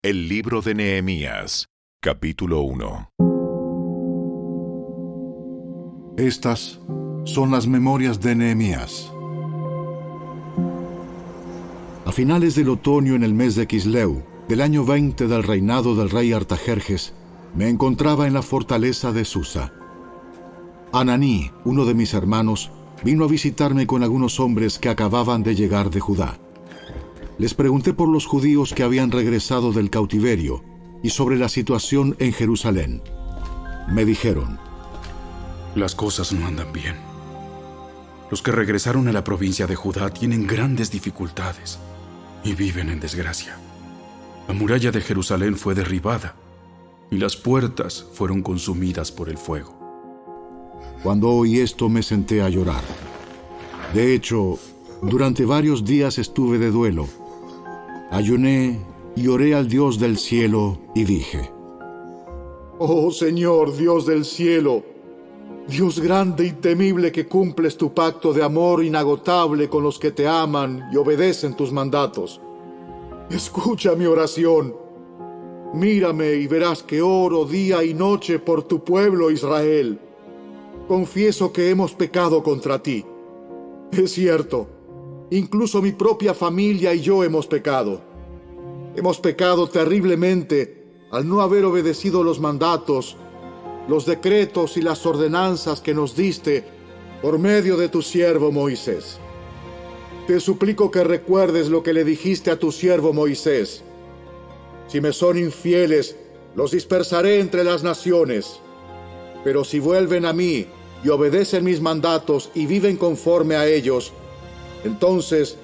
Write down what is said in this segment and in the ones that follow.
El libro de Nehemías, capítulo 1. Estas son las memorias de Nehemías. A finales del otoño, en el mes de Quisleu, del año 20 del reinado del rey Artajerjes, me encontraba en la fortaleza de Susa. Ananí, uno de mis hermanos, vino a visitarme con algunos hombres que acababan de llegar de Judá. Les pregunté por los judíos que habían regresado del cautiverio y sobre la situación en Jerusalén. Me dijeron: las cosas no andan bien. Los que regresaron a la provincia de Judá tienen grandes dificultades y viven en desgracia. La muralla de Jerusalén fue derribada y las puertas fueron consumidas por el fuego. Cuando oí esto me senté a llorar. De hecho, durante varios días estuve de duelo. Ayuné y oré al Dios del cielo y dije: Oh Señor, Dios del cielo, Dios grande y temible, que cumples tu pacto de amor inagotable con los que te aman y obedecen tus mandatos. Escucha mi oración. Mírame y verás que oro día y noche por tu pueblo Israel. Confieso que hemos pecado contra ti. Es cierto, incluso mi propia familia y yo hemos pecado. Hemos pecado terriblemente al no haber obedecido los mandatos, los decretos y las ordenanzas que nos diste por medio de tu siervo Moisés. Te suplico que recuerdes lo que le dijiste a tu siervo Moisés. Si me son infieles, los dispersaré entre las naciones. Pero si vuelven a mí y obedecen mis mandatos y viven conforme a ellos, entonces,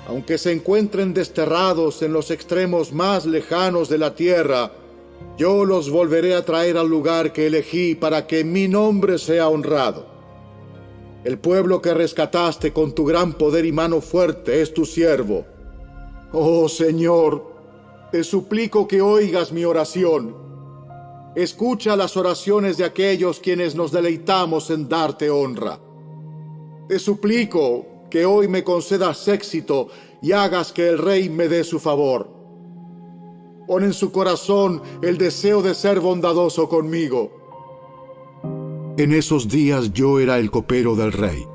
aunque se encuentren desterrados en los extremos más lejanos de la tierra, yo los volveré a traer al lugar que elegí para que mi nombre sea honrado. El pueblo que rescataste con tu gran poder y mano fuerte es tu siervo. Oh Señor, te suplico que oigas mi oración. Escucha las oraciones de aquellos quienes nos deleitamos en darte honra. Te suplico que hoy me concedas éxito y hagas que el rey me dé su favor. Pon en su corazón el deseo de ser bondadoso conmigo. En esos días yo era el copero del rey.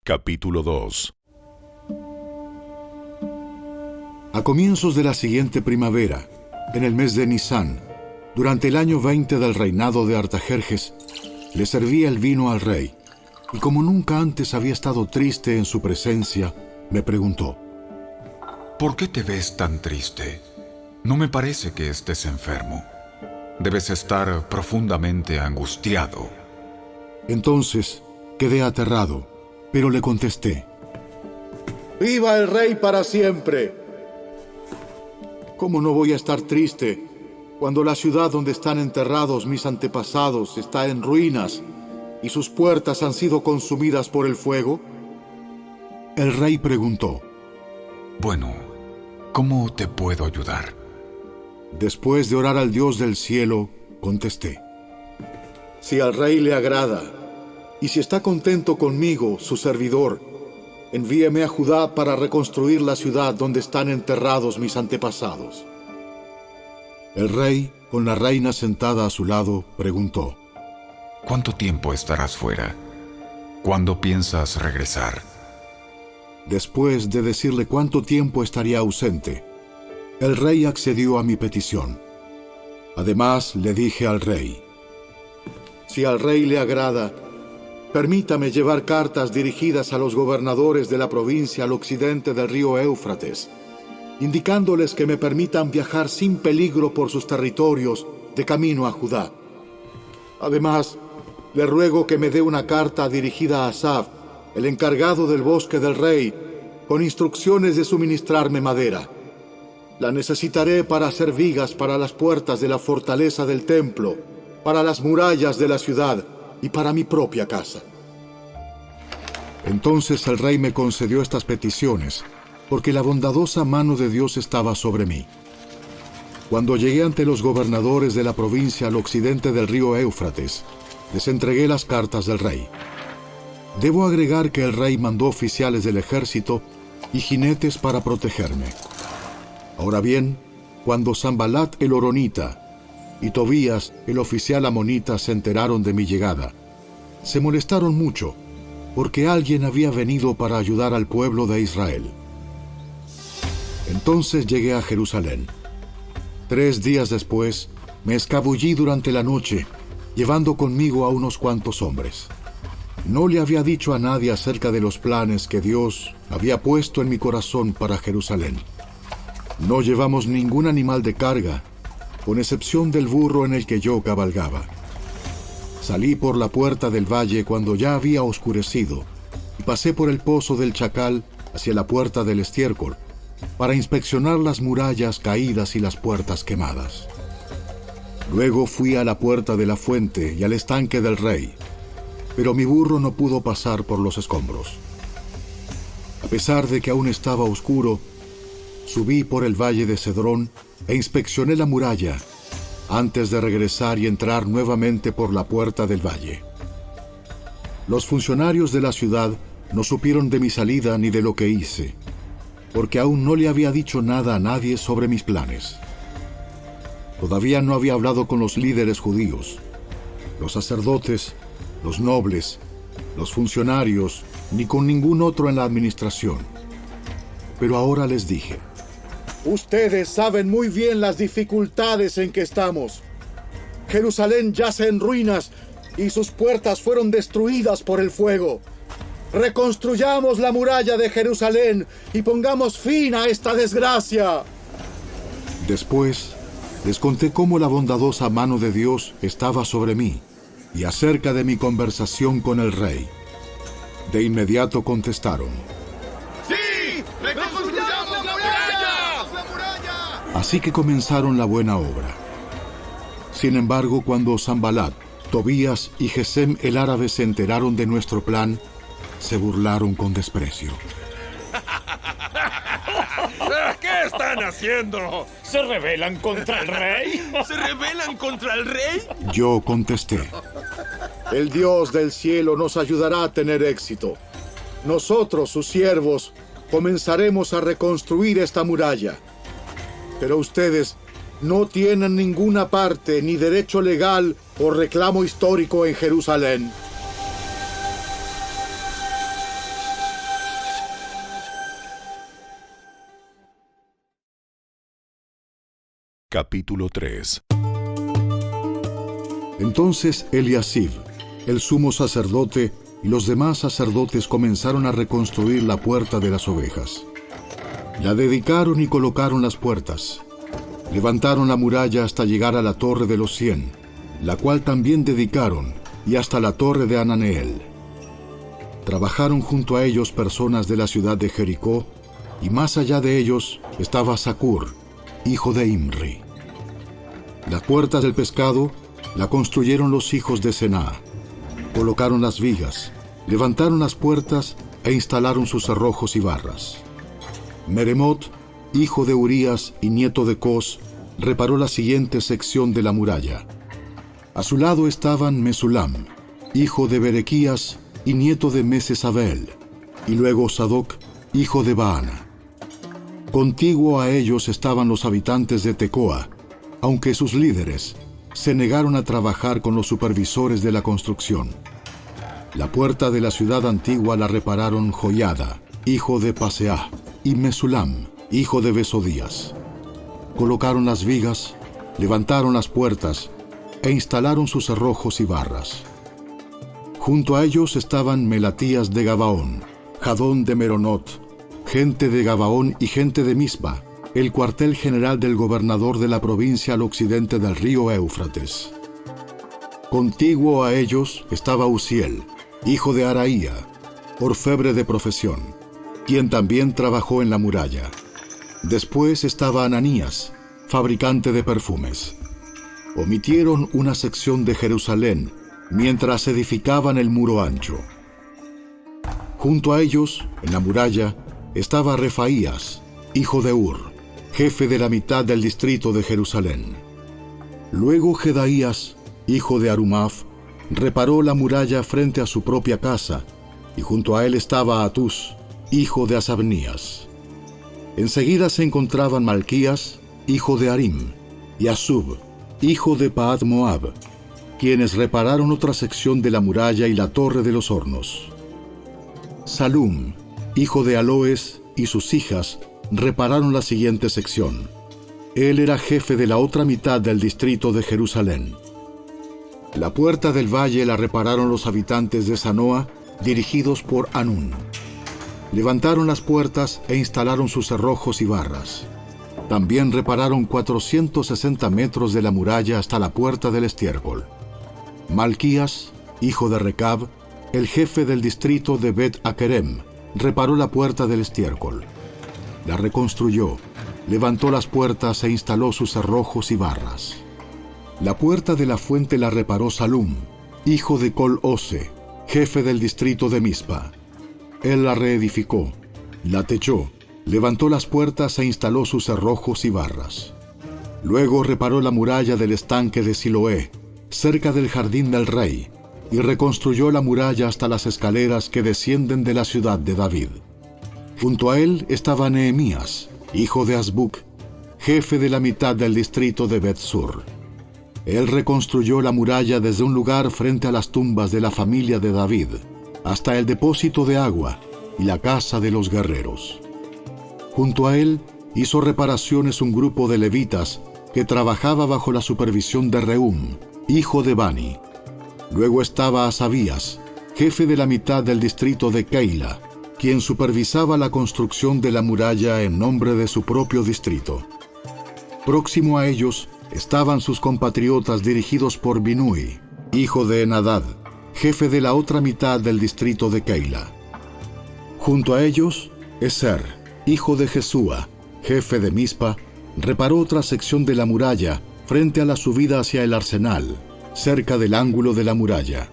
Capítulo 2. A comienzos de la siguiente primavera, en el mes de Nisán, durante el año 20 del reinado de Artajerjes, le serví el vino al rey, y como nunca antes había estado triste en su presencia, me preguntó: ¿por qué te ves tan triste? No me parece que estés enfermo. Debes estar profundamente angustiado. Entonces quedé aterrado, pero le contesté: ¡Viva el rey para siempre! ¿Cómo no voy a estar triste cuando la ciudad donde están enterrados mis antepasados está en ruinas y sus puertas han sido consumidas por el fuego? El rey preguntó: bueno, ¿cómo te puedo ayudar? Después de orar al Dios del cielo, contesté: si al rey le agrada, y si está contento conmigo, su servidor, envíeme a Judá para reconstruir la ciudad donde están enterrados mis antepasados. El rey, con la reina sentada a su lado, preguntó: ¿cuánto tiempo estarás fuera? ¿Cuándo piensas regresar? Después de decirle cuánto tiempo estaría ausente, el rey accedió a mi petición. Además, le dije al rey: si al rey le agrada, permítame llevar cartas dirigidas a los gobernadores de la provincia al occidente del río Éufrates, indicándoles que me permitan viajar sin peligro por sus territorios de camino a Judá. Además, le ruego que me dé una carta dirigida a Asaf, el encargado del bosque del rey, con instrucciones de suministrarme madera. La necesitaré para hacer vigas para las puertas de la fortaleza del templo, para las murallas de la ciudad y para mi propia casa. Entonces el rey me concedió estas peticiones, porque la bondadosa mano de Dios estaba sobre mí. Cuando llegué ante los gobernadores de la provincia al occidente del río Éufrates, les entregué las cartas del rey. Debo agregar que el rey mandó oficiales del ejército y jinetes para protegerme. Ahora bien, cuando Sanbalat el horonita y Tobías el oficial amonita se enteraron de mi llegada, se molestaron mucho, porque alguien había venido para ayudar al pueblo de Israel. Entonces llegué a Jerusalén. 3 días después, me escabullí durante la noche, llevando conmigo a unos cuantos hombres. No le había dicho a nadie acerca de los planes que Dios había puesto en mi corazón para Jerusalén. No llevamos ningún animal de carga, con excepción del burro en el que yo cabalgaba. Salí por la puerta del valle cuando ya había oscurecido, y pasé por el pozo del Chacal hacia la puerta del estiércol, para inspeccionar las murallas caídas y las puertas quemadas. Luego fui a la puerta de la fuente y al estanque del rey, pero mi burro no pudo pasar por los escombros. A pesar de que aún estaba oscuro, subí por el valle de Cedrón e inspeccioné la muralla, antes de regresar y entrar nuevamente por la puerta del valle. Los funcionarios de la ciudad no supieron de mi salida ni de lo que hice, porque aún no le había dicho nada a nadie sobre mis planes. Todavía no había hablado con los líderes judíos, los sacerdotes, los nobles, los funcionarios, ni con ningún otro en la administración. Pero ahora les dije: ustedes saben muy bien las dificultades en que estamos. Jerusalén yace en ruinas y sus puertas fueron destruidas por el fuego. Reconstruyamos la muralla de Jerusalén y pongamos fin a esta desgracia. Después les conté cómo la bondadosa mano de Dios estaba sobre mí y acerca de mi conversación con el rey. De inmediato contestaron: ¡Sí! ¡Reconstruyamos la muralla! Así que comenzaron la buena obra. Sin embargo, cuando Sanbalat, Tobías y Gesem el árabe se enteraron de nuestro plan, se burlaron con desprecio. ¿Qué están haciendo? ¿Se rebelan contra el rey? ¿Se rebelan contra el rey? Yo contesté: El Dios del cielo nos ayudará a tener éxito. Nosotros, sus siervos, comenzaremos a reconstruir esta muralla. Pero ustedes no tienen ninguna parte ni derecho legal o reclamo histórico en Jerusalén. Capítulo 3. Entonces Eliasib, el sumo sacerdote, y los demás sacerdotes comenzaron a reconstruir la puerta de las ovejas. La dedicaron y colocaron las puertas. Levantaron la muralla hasta llegar a la torre de los 100, la cual también dedicaron, y hasta la torre de Ananeel. Trabajaron junto a ellos personas de la ciudad de Jericó, y más allá de ellos estaba Zacur, hijo de Imri. Las puertas del pescado la construyeron los hijos de Sená. Colocaron las vigas, levantaron las puertas e instalaron sus cerrojos y barras. Meremot, hijo de Urías y nieto de Cos, reparó la siguiente sección de la muralla. A su lado estaban Mesulam, hijo de Berequías y nieto de Mesesabel, y luego Sadoc, hijo de Baana. Contiguo a ellos estaban los habitantes de Tecoa, aunque sus líderes se negaron a trabajar con los supervisores de la construcción. La puerta de la ciudad antigua la repararon Joiada, hijo de Paseah, y Mesulam, hijo de Besodías. Colocaron las vigas, levantaron las puertas e instalaron sus cerrojos y barras. Junto a ellos estaban Melatías de Gabaón, Jadón de Meronot, gente de Gabaón y gente de Mispa, el cuartel general del gobernador de la provincia al occidente del río Éufrates. Contiguo a ellos estaba Uziel, hijo de Araía, orfebre de profesión, quien también trabajó en la muralla. Después estaba Ananías, fabricante de perfumes. Omitieron una sección de Jerusalén mientras edificaban el muro ancho. Junto a ellos, en la muralla, estaba Refaías, hijo de Ur, jefe de la mitad del distrito de Jerusalén. Luego Jedaías, hijo de Arumaf, reparó la muralla frente a su propia casa y junto a él estaba Atús, hijo de Asabnías. Enseguida se encontraban Malquías, hijo de Harim, y Asub, hijo de Pahat Moab, quienes repararon otra sección de la muralla y la torre de los hornos. Salum, hijo de Aloes, y sus hijas repararon la siguiente sección. Él era jefe de la otra mitad del distrito de Jerusalén. La puerta del valle la repararon los habitantes de Zanoa, dirigidos por Anún. Levantaron las puertas e instalaron sus cerrojos y barras. También repararon 460 metros de la muralla hasta la puerta del estiércol. Malquías, hijo de Recab, el jefe del distrito de Bet-Akerem, reparó la puerta del estiércol. La reconstruyó, levantó las puertas e instaló sus cerrojos y barras. La puerta de la fuente la reparó Salum, hijo de Col-Ose, jefe del distrito de Mispa. Él la reedificó, la techó, levantó las puertas e instaló sus cerrojos y barras. Luego reparó la muralla del estanque de Siloé, cerca del jardín del rey, y reconstruyó la muralla hasta las escaleras que descienden de la ciudad de David. Junto a él estaba Nehemías, hijo de Azbuc, jefe de la mitad del distrito de Bet-Sur. Él reconstruyó la muralla desde un lugar frente a las tumbas de la familia de David, hasta el depósito de agua y la casa de los guerreros. Junto a él hizo reparaciones un grupo de levitas que trabajaba bajo la supervisión de Reum, hijo de Bani. Luego estaba Asabías, jefe de la mitad del distrito de Keila, quien supervisaba la construcción de la muralla en nombre de su propio distrito. Próximo a ellos estaban sus compatriotas dirigidos por Binui, hijo de Enadad, jefe de la otra mitad del distrito de Keila. Junto a ellos, Eser, hijo de Jesúa, jefe de Mispa, reparó otra sección de la muralla frente a la subida hacia el arsenal, cerca del ángulo de la muralla.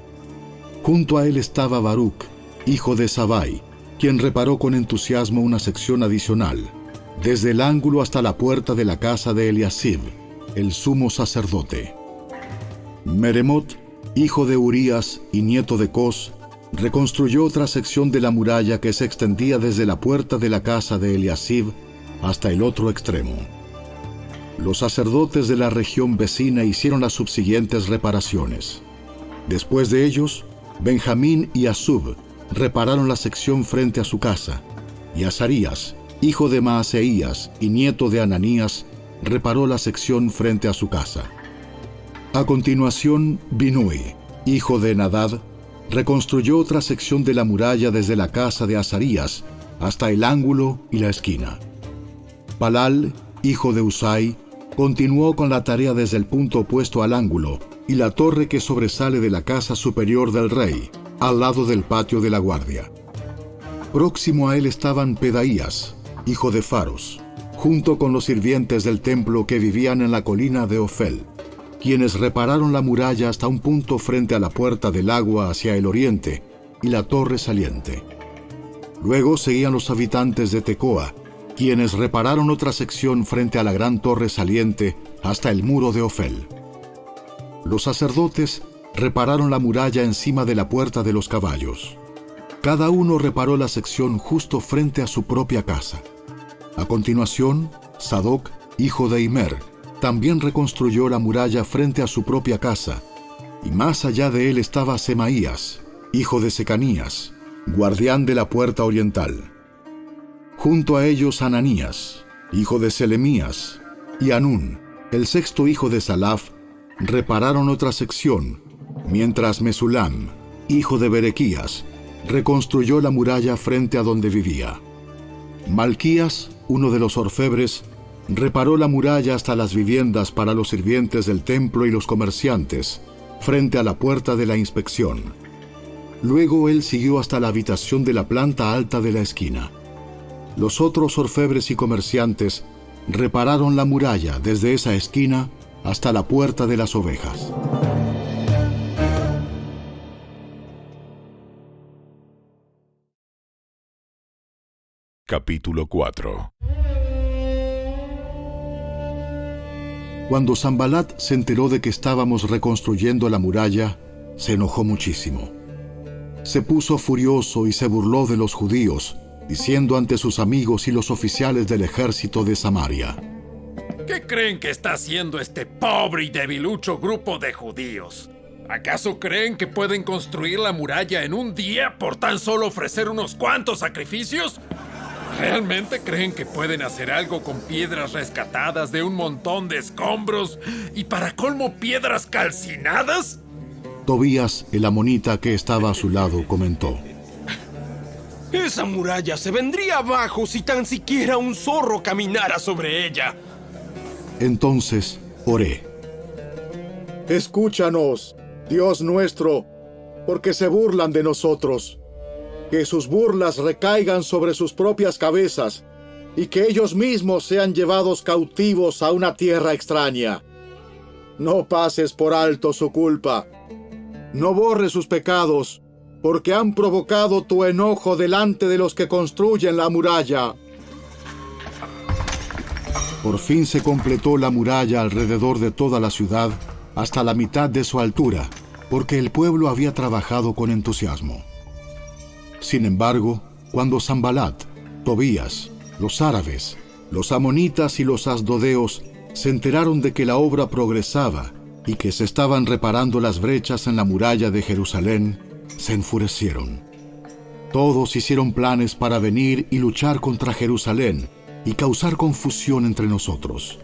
Junto a él estaba Baruc, hijo de Sabai, quien reparó con entusiasmo una sección adicional, desde el ángulo hasta la puerta de la casa de Eliasib, el sumo sacerdote. Meremot, hijo de Urías y nieto de Cos, reconstruyó otra sección de la muralla que se extendía desde la puerta de la casa de Eliasib hasta el otro extremo. Los sacerdotes de la región vecina hicieron las subsiguientes reparaciones. Después de ellos, Benjamín y Asub repararon la sección frente a su casa, y Azarías, hijo de Maaseías y nieto de Ananías, reparó la sección frente a su casa. A continuación, Binui, hijo de Enadad, reconstruyó otra sección de la muralla desde la casa de Azarías hasta el ángulo y la esquina. Palal, hijo de Usai, continuó con la tarea desde el punto opuesto al ángulo y la torre que sobresale de la casa superior del rey, al lado del patio de la guardia. Próximo a él estaban Pedaías, hijo de Faros, junto con los sirvientes del templo que vivían en la colina de Ofel, quienes repararon la muralla hasta un punto frente a la puerta del agua hacia el oriente y la torre saliente. Luego seguían los habitantes de Tecoa, quienes repararon otra sección frente a la gran torre saliente hasta el muro de Ofel. Los sacerdotes repararon la muralla encima de la puerta de los caballos. Cada uno reparó la sección justo frente a su propia casa. A continuación, Sadoc, hijo de Imer, también reconstruyó la muralla frente a su propia casa, y más allá de él estaba Semaías, hijo de Secanías, guardián de la puerta oriental. Junto a ellos Ananías, hijo de Selemías, y Anún, el sexto hijo de Salaf, repararon otra sección, mientras Mesulam, hijo de Berequías, reconstruyó la muralla frente a donde vivía. Malquías, uno de los orfebres, reparó la muralla hasta las viviendas para los sirvientes del templo y los comerciantes, frente a la puerta de la inspección. Luego él siguió hasta la habitación de la planta alta de la esquina. Los otros orfebres y comerciantes repararon la muralla desde esa esquina hasta la puerta de las ovejas. Capítulo 4. Cuando Sanbalat se enteró de que estábamos reconstruyendo la muralla, se enojó muchísimo. se puso furioso y se burló de los judíos, diciendo ante sus amigos y los oficiales del ejército de Samaria: ¿Qué creen que está haciendo este pobre y debilucho grupo de judíos? ¿Acaso creen que pueden construir la muralla en un día por tan solo ofrecer unos cuantos sacrificios? ¿Realmente creen que pueden hacer algo con piedras rescatadas de un montón de escombros y para colmo piedras calcinadas? Tobías, el amonita que estaba a su lado, comentó: Esa muralla se vendría abajo si tan siquiera un zorro caminara sobre ella. Entonces oré: Escúchanos, Dios nuestro, porque se burlan de nosotros. Que sus burlas recaigan sobre sus propias cabezas y que ellos mismos sean llevados cautivos a una tierra extraña. No pases por alto su culpa. No borres sus pecados, porque han provocado tu enojo delante de los que construyen la muralla. Por fin se completó la muralla alrededor de toda la ciudad hasta la mitad de su altura, porque el pueblo había trabajado con entusiasmo. Sin embargo, cuando Sanbalat, Tobías, los árabes, los amonitas y los asdodeos se enteraron de que la obra progresaba y que se estaban reparando las brechas en la muralla de Jerusalén, se enfurecieron. Todos hicieron planes para venir y luchar contra Jerusalén y causar confusión entre nosotros.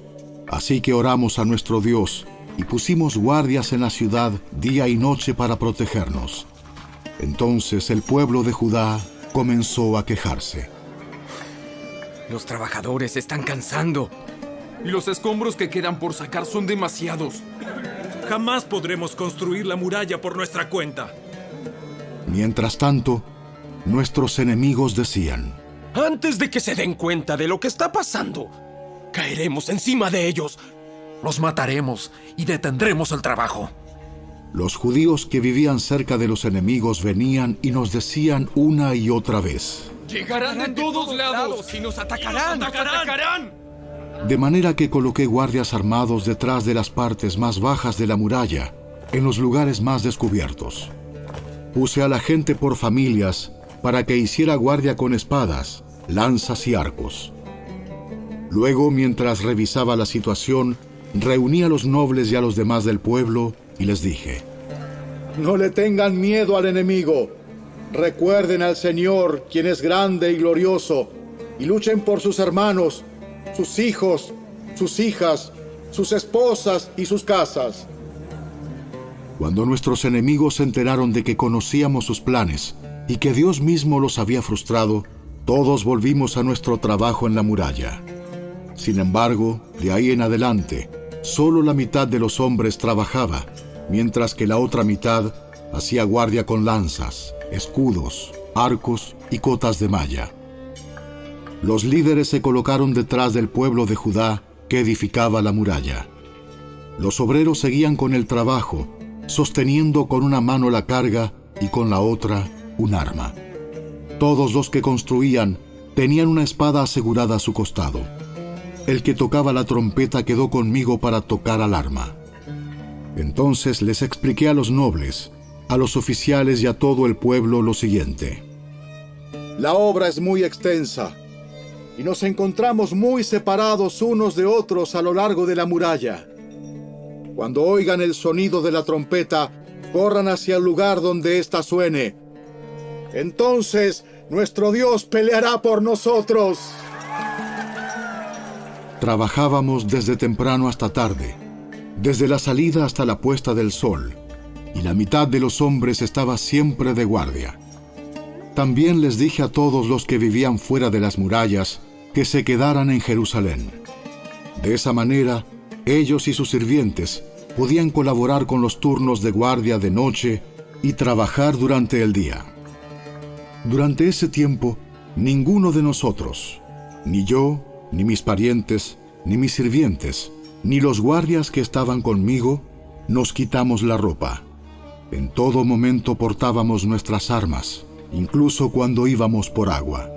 Así que oramos a nuestro Dios y pusimos guardias en la ciudad día y noche para protegernos. Entonces el pueblo de Judá comenzó a quejarse. Los trabajadores se están cansando. Y los escombros que quedan por sacar son demasiados. Jamás podremos construir la muralla por nuestra cuenta. Mientras tanto, nuestros enemigos decían: Antes de que se den cuenta de lo que está pasando, caeremos encima de ellos. Los mataremos y detendremos el trabajo. Los judíos que vivían cerca de los enemigos venían y nos decían una y otra vez: Llegarán de todos lados y nos atacarán. De manera que coloqué guardias armados detrás de las partes más bajas de la muralla, en los lugares más descubiertos. Puse a la gente por familias para que hiciera guardia con espadas, lanzas y arcos. Luego, mientras revisaba la situación, reuní a los nobles y a los demás del pueblo y les dije: No le tengan miedo al enemigo. Recuerden al Señor, quien es grande y glorioso, y luchen por sus hermanos, sus hijos, sus hijas, sus esposas y sus casas. Cuando nuestros enemigos se enteraron de que conocíamos sus planes y que Dios mismo los había frustrado, todos volvimos a nuestro trabajo en la muralla. Sin embargo, de ahí en adelante, solo la mitad de los hombres trabajaba, mientras que la otra mitad hacía guardia con lanzas, escudos, arcos y cotas de malla. Los líderes se colocaron detrás del pueblo de Judá que edificaba la muralla. Los obreros seguían con el trabajo, sosteniendo con una mano la carga y con la otra un arma. Todos los que construían tenían una espada asegurada a su costado. El que tocaba la trompeta quedó conmigo para tocar al arma. Entonces les expliqué a los nobles, a los oficiales y a todo el pueblo lo siguiente: La obra es muy extensa y nos encontramos muy separados unos de otros a lo largo de la muralla. Cuando oigan el sonido de la trompeta, corran hacia el lugar donde ésta suene. Entonces nuestro Dios peleará por nosotros. Trabajábamos desde temprano hasta tarde, desde la salida hasta la puesta del sol, y la mitad de los hombres estaba siempre de guardia. También les dije a todos los que vivían fuera de las murallas que se quedaran en Jerusalén. De esa manera, ellos y sus sirvientes podían colaborar con los turnos de guardia de noche y trabajar durante el día. Durante ese tiempo, ninguno de nosotros, ni yo, ni mis parientes, ni mis sirvientes, ni los guardias que estaban conmigo, nos quitamos la ropa. En todo momento portábamos nuestras armas, incluso cuando íbamos por agua.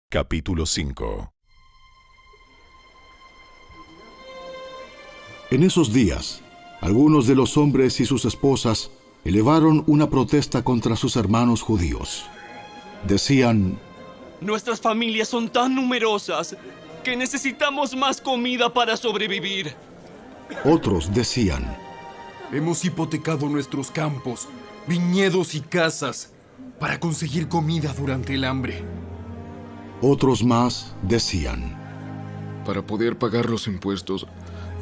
Capítulo 5. En esos días, algunos de los hombres y sus esposas elevaron una protesta contra sus hermanos judíos. Decían: nuestras familias son tan numerosas que necesitamos más comida para sobrevivir. Otros decían: hemos hipotecado nuestros campos, viñedos y casas para conseguir comida durante el hambre. Otros más decían: para poder pagar los impuestos,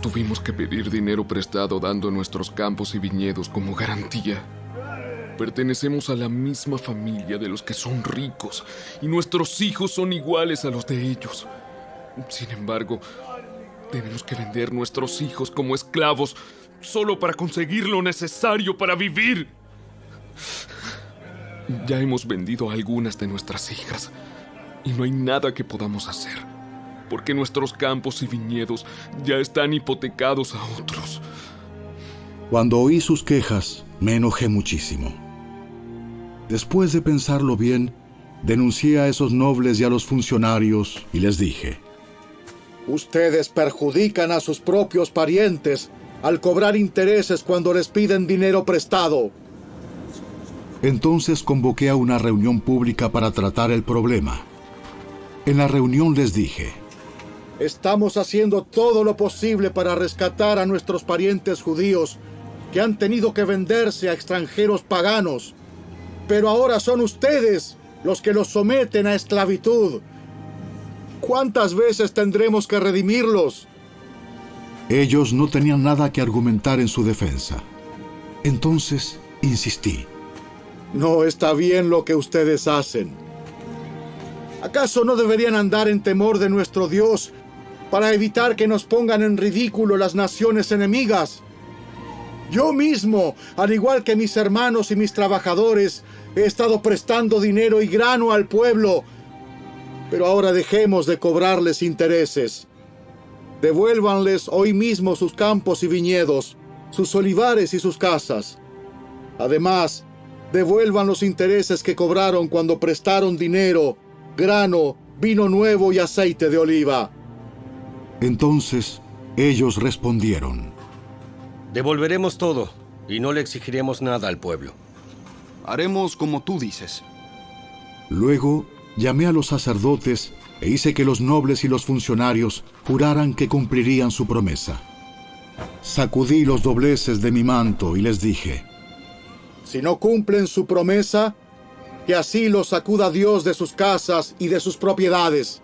tuvimos que pedir dinero prestado dando nuestros campos y viñedos como garantía. Pertenecemos a la misma familia de los que son ricos y nuestros hijos son iguales a los de ellos. Sin embargo, tenemos que vender nuestros hijos como esclavos solo para conseguir lo necesario para vivir. Ya hemos vendido a algunas de nuestras hijas y no hay nada que podamos hacer, porque nuestros campos y viñedos ya están hipotecados a otros. Cuando oí sus quejas, me enojé muchísimo. Después de pensarlo bien, denuncié a esos nobles y a los funcionarios y les dije: ustedes perjudican a sus propios parientes al cobrar intereses cuando les piden dinero prestado. Entonces convoqué a una reunión pública para tratar el problema. En la reunión les dije: estamos haciendo todo lo posible para rescatar a nuestros parientes judíos que han tenido que venderse a extranjeros paganos. Pero ahora son ustedes los que los someten a esclavitud. ¿Cuántas veces tendremos que redimirlos? Ellos no tenían nada que argumentar en su defensa. Entonces insistí: no está bien lo que ustedes hacen. ¿Acaso no deberían andar en temor de nuestro Dios para evitar que nos pongan en ridículo las naciones enemigas? Yo mismo, al igual que mis hermanos y mis trabajadores, he estado prestando dinero y grano al pueblo. Pero ahora dejemos de cobrarles intereses. Devuélvanles hoy mismo sus campos y viñedos, sus olivares y sus casas. Además, devuelvan los intereses que cobraron cuando prestaron dinero, grano, vino nuevo y aceite de oliva. Entonces ellos respondieron: devolveremos todo y no le exigiremos nada al pueblo. Haremos como tú dices. Luego llamé a los sacerdotes e hice que los nobles y los funcionarios juraran que cumplirían su promesa. Sacudí los dobleces de mi manto y les dije: si no cumplen su promesa, que así los sacuda Dios de sus casas y de sus propiedades.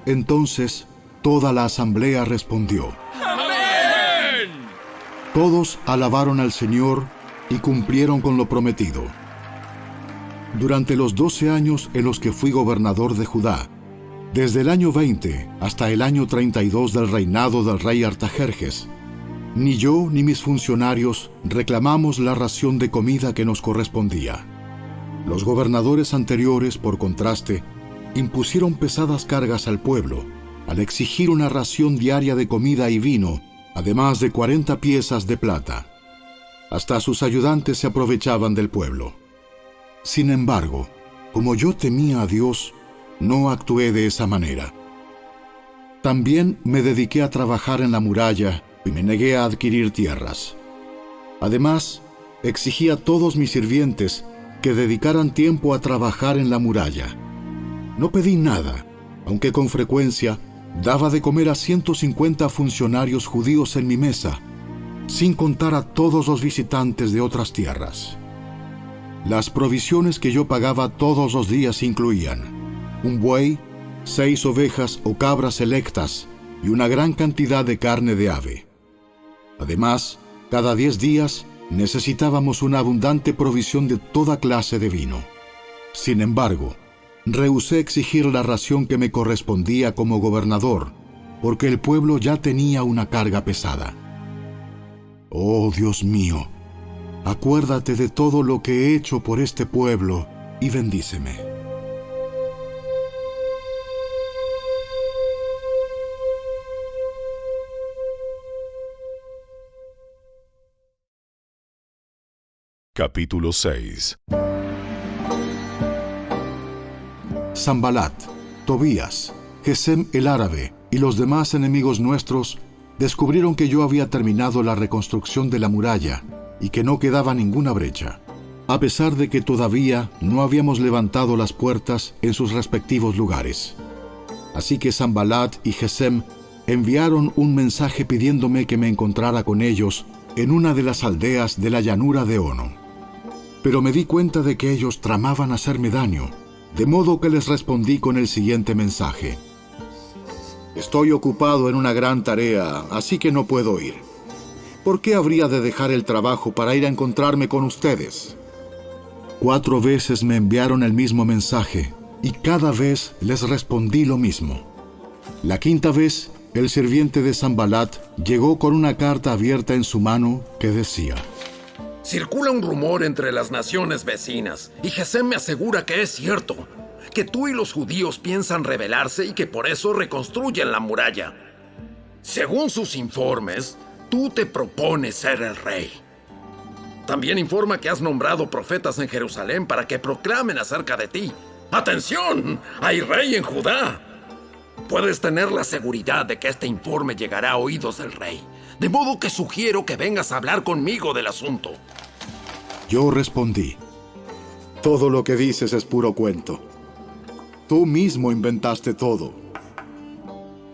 Entonces toda la asamblea respondió: ¡Amén! Todos alabaron al Señor y cumplieron con lo prometido. Durante los 12 años en los que fui gobernador de Judá, desde el año 20 hasta el año 32 del reinado del rey Artajerjes, ni yo ni mis funcionarios reclamamos la ración de comida que nos correspondía. Los gobernadores anteriores, por contraste, impusieron pesadas cargas al pueblo al exigir una ración diaria de comida y vino, además de 40 piezas de plata. Hasta sus ayudantes se aprovechaban del pueblo. Sin embargo, como yo temía a Dios, no actué de esa manera. También me dediqué a trabajar en la muralla y me negué a adquirir tierras. Además, exigí a todos mis sirvientes que dedicaran tiempo a trabajar en la muralla. No pedí nada, aunque con frecuencia daba de comer a 150 funcionarios judíos en mi mesa, sin contar a todos los visitantes de otras tierras. Las provisiones que yo pagaba todos los días incluían un buey, 6 ovejas o cabras selectas y una gran cantidad de carne de ave. Además, cada 10 días necesitábamos una abundante provisión de toda clase de vino. Sin embargo, rehusé exigir la ración que me correspondía como gobernador, porque el pueblo ya tenía una carga pesada. Oh Dios mío, acuérdate de todo lo que he hecho por este pueblo y bendíceme. Capítulo 6. Sanbalat, Tobías, Gesem el árabe y los demás enemigos nuestros descubrieron que yo había terminado la reconstrucción de la muralla y que no quedaba ninguna brecha, a pesar de que todavía no habíamos levantado las puertas en sus respectivos lugares. Así que Sanbalat y Gesem enviaron un mensaje pidiéndome que me encontrara con ellos en una de las aldeas de la llanura de Ono. Pero me di cuenta de que ellos tramaban hacerme daño, de modo que les respondí con el siguiente mensaje: estoy ocupado en una gran tarea, así que no puedo ir. ¿Por qué habría de dejar el trabajo para ir a encontrarme con ustedes? 4 veces me enviaron el mismo mensaje, y cada vez les respondí lo mismo. La 5ª vez, el sirviente de Sanbalat llegó con una carta abierta en su mano que decía: circula un rumor entre las naciones vecinas, y Gesem me asegura que es cierto, que tú y los judíos piensan rebelarse y que por eso reconstruyen la muralla. Según sus informes, tú te propones ser el rey. También informa que has nombrado profetas en Jerusalén para que proclamen acerca de ti: ¡atención! ¡Hay rey en Judá! Puedes tener la seguridad de que este informe llegará a oídos del rey, de modo que sugiero que vengas a hablar conmigo del asunto. Yo respondí: todo lo que dices es puro cuento. Tú mismo inventaste todo.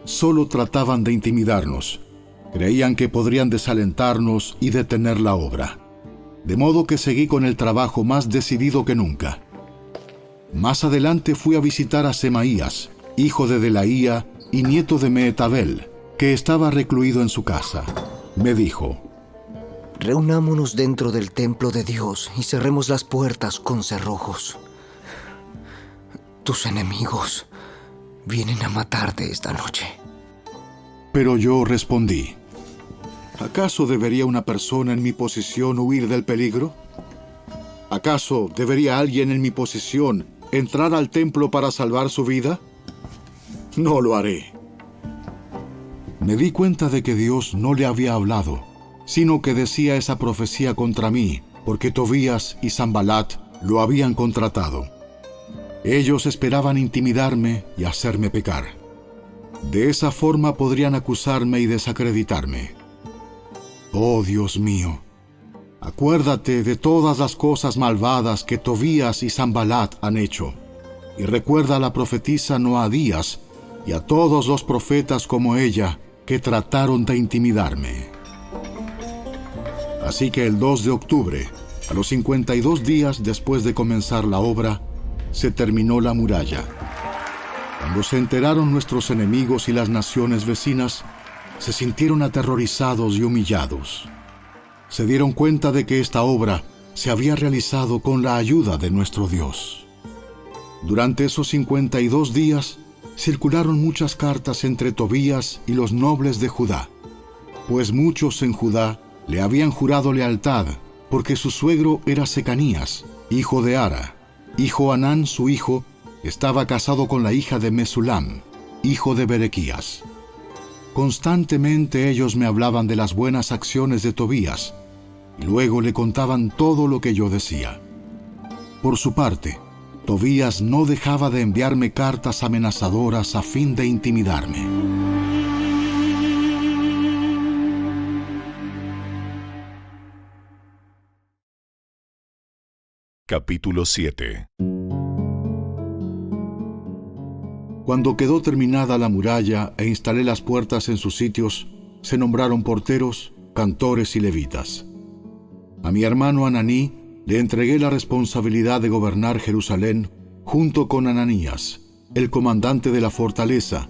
Solo trataban de intimidarnos. Creían que podrían desalentarnos y detener la obra. De modo que seguí con el trabajo más decidido que nunca. Más adelante fui a visitar a Semaías, hijo de Delaía y nieto de Mehetabel, que estaba recluido en su casa. Me dijo: reunámonos dentro del templo de Dios y cerremos las puertas con cerrojos. Tus enemigos vienen a matarte esta noche. Pero yo respondí: ¿acaso debería una persona en mi posición huir del peligro? ¿Acaso debería alguien en mi posición entrar al templo para salvar su vida? No lo haré. Me di cuenta de que Dios no le había hablado, sino que decía esa profecía contra mí, porque Tobías y Sanbalat lo habían contratado. Ellos esperaban intimidarme y hacerme pecar. De esa forma podrían acusarme y desacreditarme. Oh Dios mío, acuérdate de todas las cosas malvadas que Tobías y Sanbalat han hecho, y recuerda a la profetisa Noadías y a todos los profetas como ella que trataron de intimidarme. Así que el 2 de octubre, a los 52 días después de comenzar la obra, se terminó la muralla. Cuando se enteraron nuestros enemigos y las naciones vecinas, se sintieron aterrorizados y humillados. Se dieron cuenta de que esta obra se había realizado con la ayuda de nuestro Dios. Durante esos 52 días, circularon muchas cartas entre Tobías y los nobles de Judá, pues muchos en Judá le habían jurado lealtad, porque su suegro era Secanías, hijo de Ara, y Johanán, su hijo, estaba casado con la hija de Mesulam, hijo de Berequías. Constantemente ellos me hablaban de las buenas acciones de Tobías, y luego le contaban todo lo que yo decía. Por su parte, Tobías no dejaba de enviarme cartas amenazadoras a fin de intimidarme. Capítulo 7. Cuando quedó terminada la muralla e instalé las puertas en sus sitios, se nombraron porteros, cantores y levitas. A mi hermano Ananí le entregué la responsabilidad de gobernar Jerusalén junto con Ananías, el comandante de la fortaleza,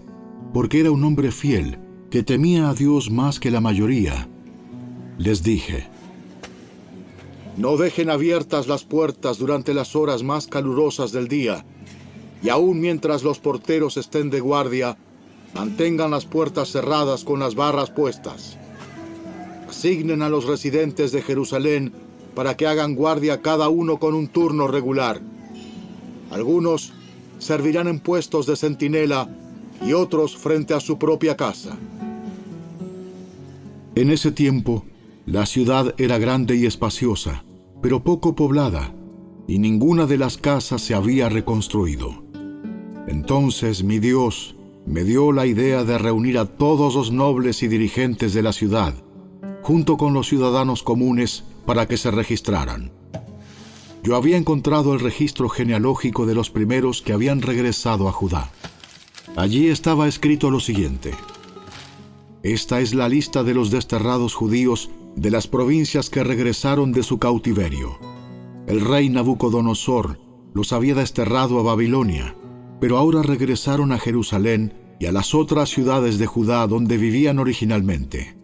porque era un hombre fiel que temía a Dios más que la mayoría. Les dije: no dejen abiertas las puertas durante las horas más calurosas del día, y aún mientras los porteros estén de guardia, mantengan las puertas cerradas con las barras puestas. Asignen a los residentes de Jerusalén para que hagan guardia cada uno con un turno regular. Algunos servirán en puestos de centinela y otros frente a su propia casa. En ese tiempo, la ciudad era grande y espaciosa, pero poco poblada, y ninguna de las casas se había reconstruido. Entonces mi Dios me dio la idea de reunir a todos los nobles y dirigentes de la ciudad, junto con los ciudadanos comunes, para que se registraran. Yo había encontrado el registro genealógico de los primeros que habían regresado a Judá. Allí estaba escrito lo siguiente: esta es la lista de los desterrados judíos de las provincias que regresaron de su cautiverio. El rey Nabucodonosor los había desterrado a Babilonia, pero ahora regresaron a Jerusalén y a las otras ciudades de Judá donde vivían originalmente.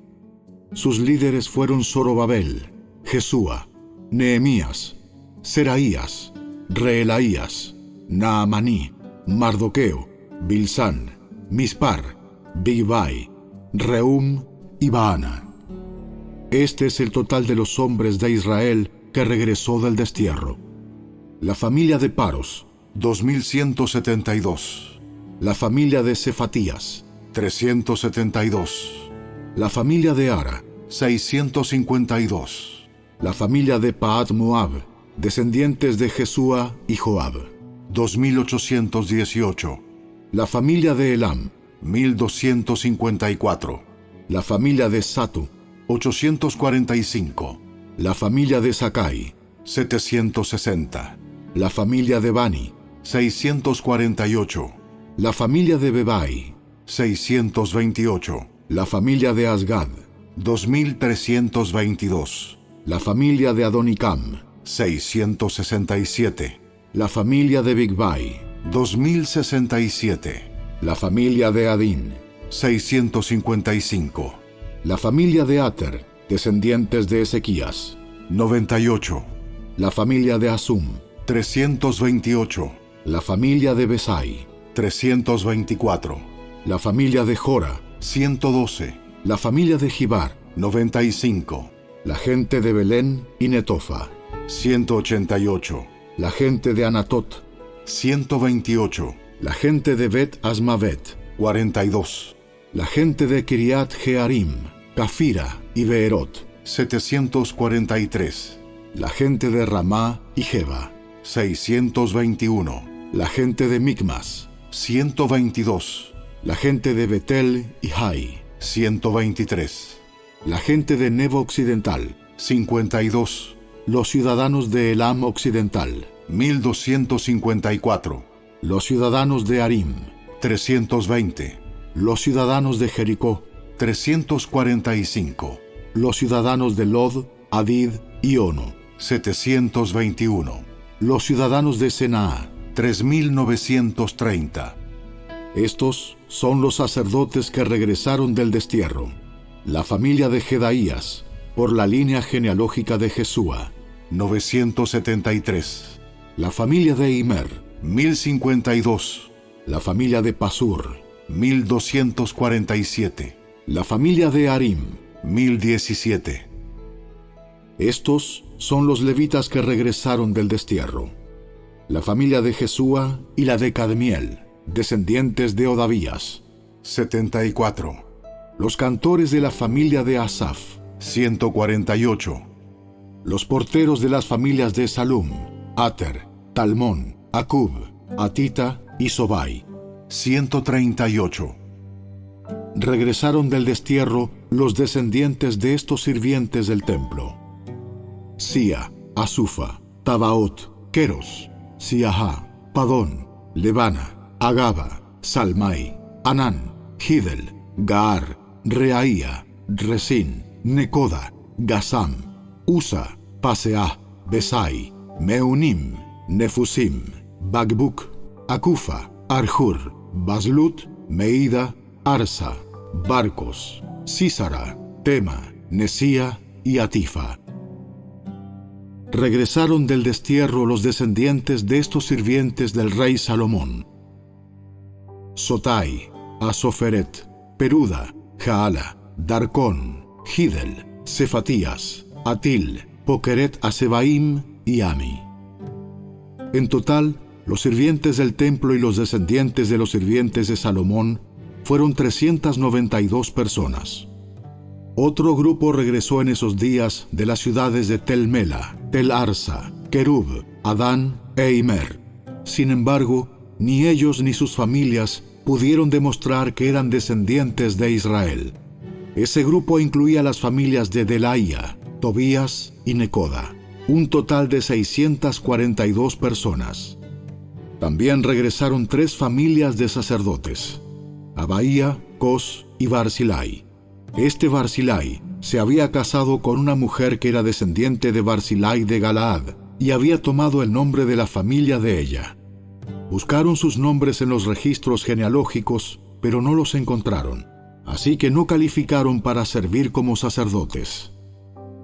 Sus líderes fueron Zorobabel, Jesúa, Nehemías, Seraías, Reelaías, Naamaní, Mardoqueo, Bilsán, Mispar, Bigvai, Rehum y Baana. Este es el total de los hombres de Israel que regresó del destierro. La familia de Paros, 2172. La familia de Cefatías, 372. La familia de Ara, 652. La familia de Pahat Moab, descendientes de Jesúa y Joab, 2818. La familia de Elam, 1254. La familia de Satu, 845. La familia de Sakai, 760. La familia de Bani, 648. La familia de Bebai, 628. La familia de Asgad, 2322. La familia de Adonicam, 667. La familia de Bigvai, 2067. La familia de Adín, 655. La familia de Ater, descendientes de Ezequías, 98. La familia de Asum, 328. La familia de Besai, 324. La familia de Jora, 112. La familia de Gibar, 95. La gente de Belén y Netofa, 188. La gente de Anatot, 128. La gente de Bet Asmavet, 42. La gente de Kiriat Jearim, Cafira y Beerot, 743. La gente de Ramá y Jeba, 621. La gente de Micmas, 122. La gente de Betel y Hai, 123. La gente de Nebo Occidental, 52. Los ciudadanos de Elam Occidental, 1254. Los ciudadanos de Arim, 320. Los ciudadanos de Jericó, 345. Los ciudadanos de Lod, Hadid y Ono, 721. Los ciudadanos de Senaa, 3930. Estos son los sacerdotes que regresaron del destierro. La familia de Jedaías, por la línea genealógica de Jesúa, 973. La familia de Imer, 1052. La familia de Pasur, 1247. La familia de Arim, 1017. Estos son los levitas que regresaron del destierro. La familia de Jesúa y la de Cadmiel, descendientes de Odavías, 74. Los cantores de la familia de Asaf, 148. Los porteros de las familias de Salum, Ater, Talmón, Acub, Atita y Sobai, 138. Regresaron del destierro los descendientes de estos sirvientes del templo: Sia, Asufa, Tabaot, Keros, Siaha, Padón, Lebana, Agaba, Salmai, Anán, Gidel, Gaar, Reaía, Resín, Necoda, Gasam, Usa, Paseah, Besai, Meunim, Nefusim, Bagbuk, Akufa, Arjur, Baslut, Meida, Arsa, Barcos, Sísara, Tema, Nesía y Atifa. Regresaron del destierro los descendientes de estos sirvientes del rey Salomón: Sotai, Asoferet, Peruda, Jaala, Darcón, Gidel, Cefatías, Atil, Pokeret Asebaim y Ami. En total, los sirvientes del templo y los descendientes de los sirvientes de Salomón fueron 392 personas. Otro grupo regresó en esos días de las ciudades de Tel Mela, Tel Arsa, Kerub, Adán e Imer. Sin embargo, ni ellos ni sus familias pudieron demostrar que eran descendientes de Israel. Ese grupo incluía las familias de Delaía, Tobías y Necoda, un total de 642 personas. También regresaron 3 familias de sacerdotes: Abaía, Cos y Barzilai. Este Barzilai se había casado con una mujer que era descendiente de Barzilai de Galaad y había tomado el nombre de la familia de ella. Buscaron sus nombres en los registros genealógicos, pero no los encontraron, así que no calificaron para servir como sacerdotes.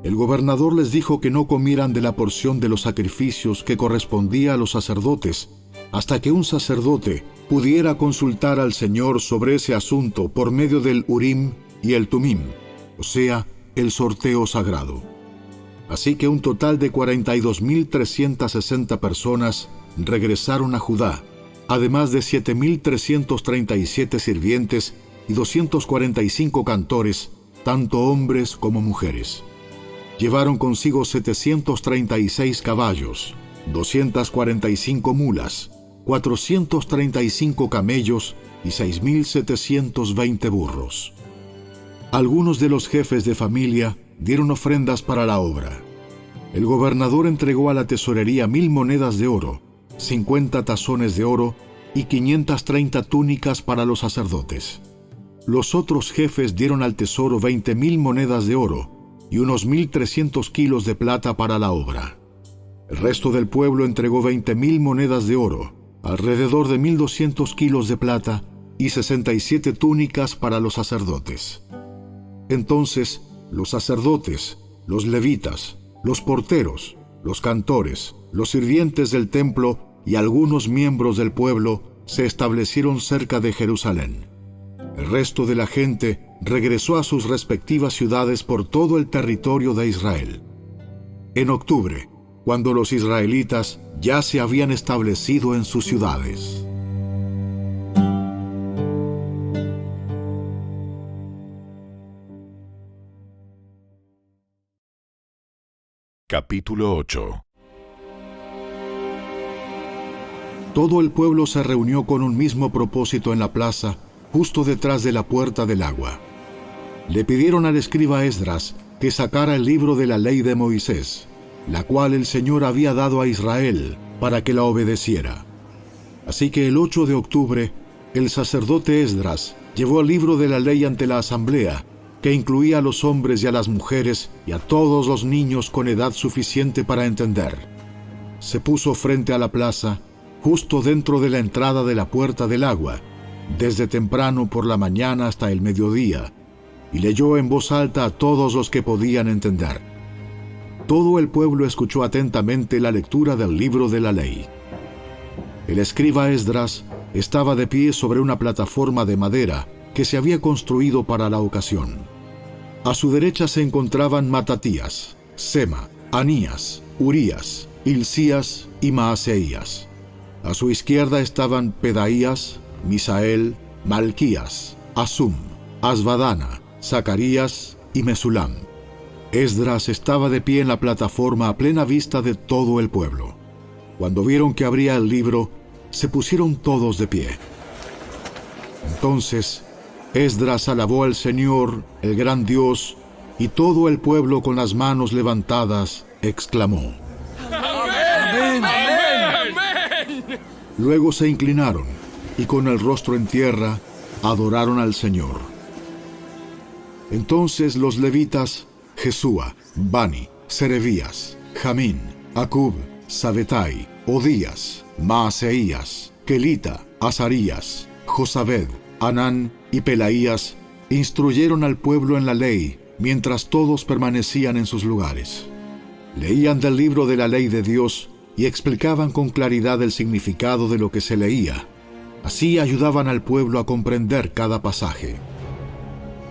El gobernador les dijo que no comieran de la porción de los sacrificios que correspondía a los sacerdotes, hasta que un sacerdote pudiera consultar al Señor sobre ese asunto por medio del Urim y el Tumim, o sea, el sorteo sagrado. Así que un total de 42.360 personas regresaron a Judá, además de 7.337 sirvientes y 245 cantores, tanto hombres como mujeres. Llevaron consigo 736 caballos, 245 mulas, 435 camellos y 6.720 burros. Algunos de los jefes de familia dieron ofrendas para la obra. El gobernador entregó a la tesorería 1,000 monedas de oro, 50 tazones de oro y 530 túnicas para los sacerdotes. Los otros jefes dieron al tesoro 20,000 monedas de oro y unos 1,300 kilos de plata para la obra. El resto del pueblo entregó 20,000 monedas de oro, alrededor de 1,200 kilos de plata y 67 túnicas para los sacerdotes. Entonces, los sacerdotes, los levitas, los porteros, los cantores, los sirvientes del templo y algunos miembros del pueblo se establecieron cerca de Jerusalén. El resto de la gente regresó a sus respectivas ciudades por todo el territorio de Israel. En octubre, cuando los israelitas ya se habían establecido en sus ciudades. Capítulo 8. Todo el pueblo se reunió con un mismo propósito en la plaza, justo detrás de la puerta del agua. Le pidieron al escriba Esdras que sacara el libro de la ley de Moisés, la cual el Señor había dado a Israel para que la obedeciera. Así que el 8 de octubre, el sacerdote Esdras llevó el libro de la ley ante la asamblea, que incluía a los hombres y a las mujeres y a todos los niños con edad suficiente para entender. Se puso frente a la plaza, justo dentro de la entrada de la puerta del agua, desde temprano por la mañana hasta el mediodía, y leyó en voz alta a todos los que podían entender. Todo el pueblo escuchó atentamente la lectura del libro de la ley. El escriba Esdras estaba de pie sobre una plataforma de madera que se había construido para la ocasión. A su derecha se encontraban Matatías, Sema, Anías, Urías, Hilcías y Maaseías. A su izquierda estaban Pedaías, Misael, Malquías, Asum, Asbadana, Zacarías y Mesulam. Esdras estaba de pie en la plataforma a plena vista de todo el pueblo. Cuando vieron que abría el libro, se pusieron todos de pie. Entonces, Esdras alabó al Señor, el gran Dios, y todo el pueblo con las manos levantadas exclamó: ¡Amén! ¡Amén! ¡Amén! Luego se inclinaron y con el rostro en tierra adoraron al Señor. Entonces los levitas Jesúa, Bani, Serebías, Jamín, Acub, Sabetai, Odías, Maaseías, Kelita, Azarías, Josabed, Anán y Pelaías instruyeron al pueblo en la ley mientras todos permanecían en sus lugares. Leían del libro de la ley de Dios y explicaban con claridad el significado de lo que se leía. Así ayudaban al pueblo a comprender cada pasaje.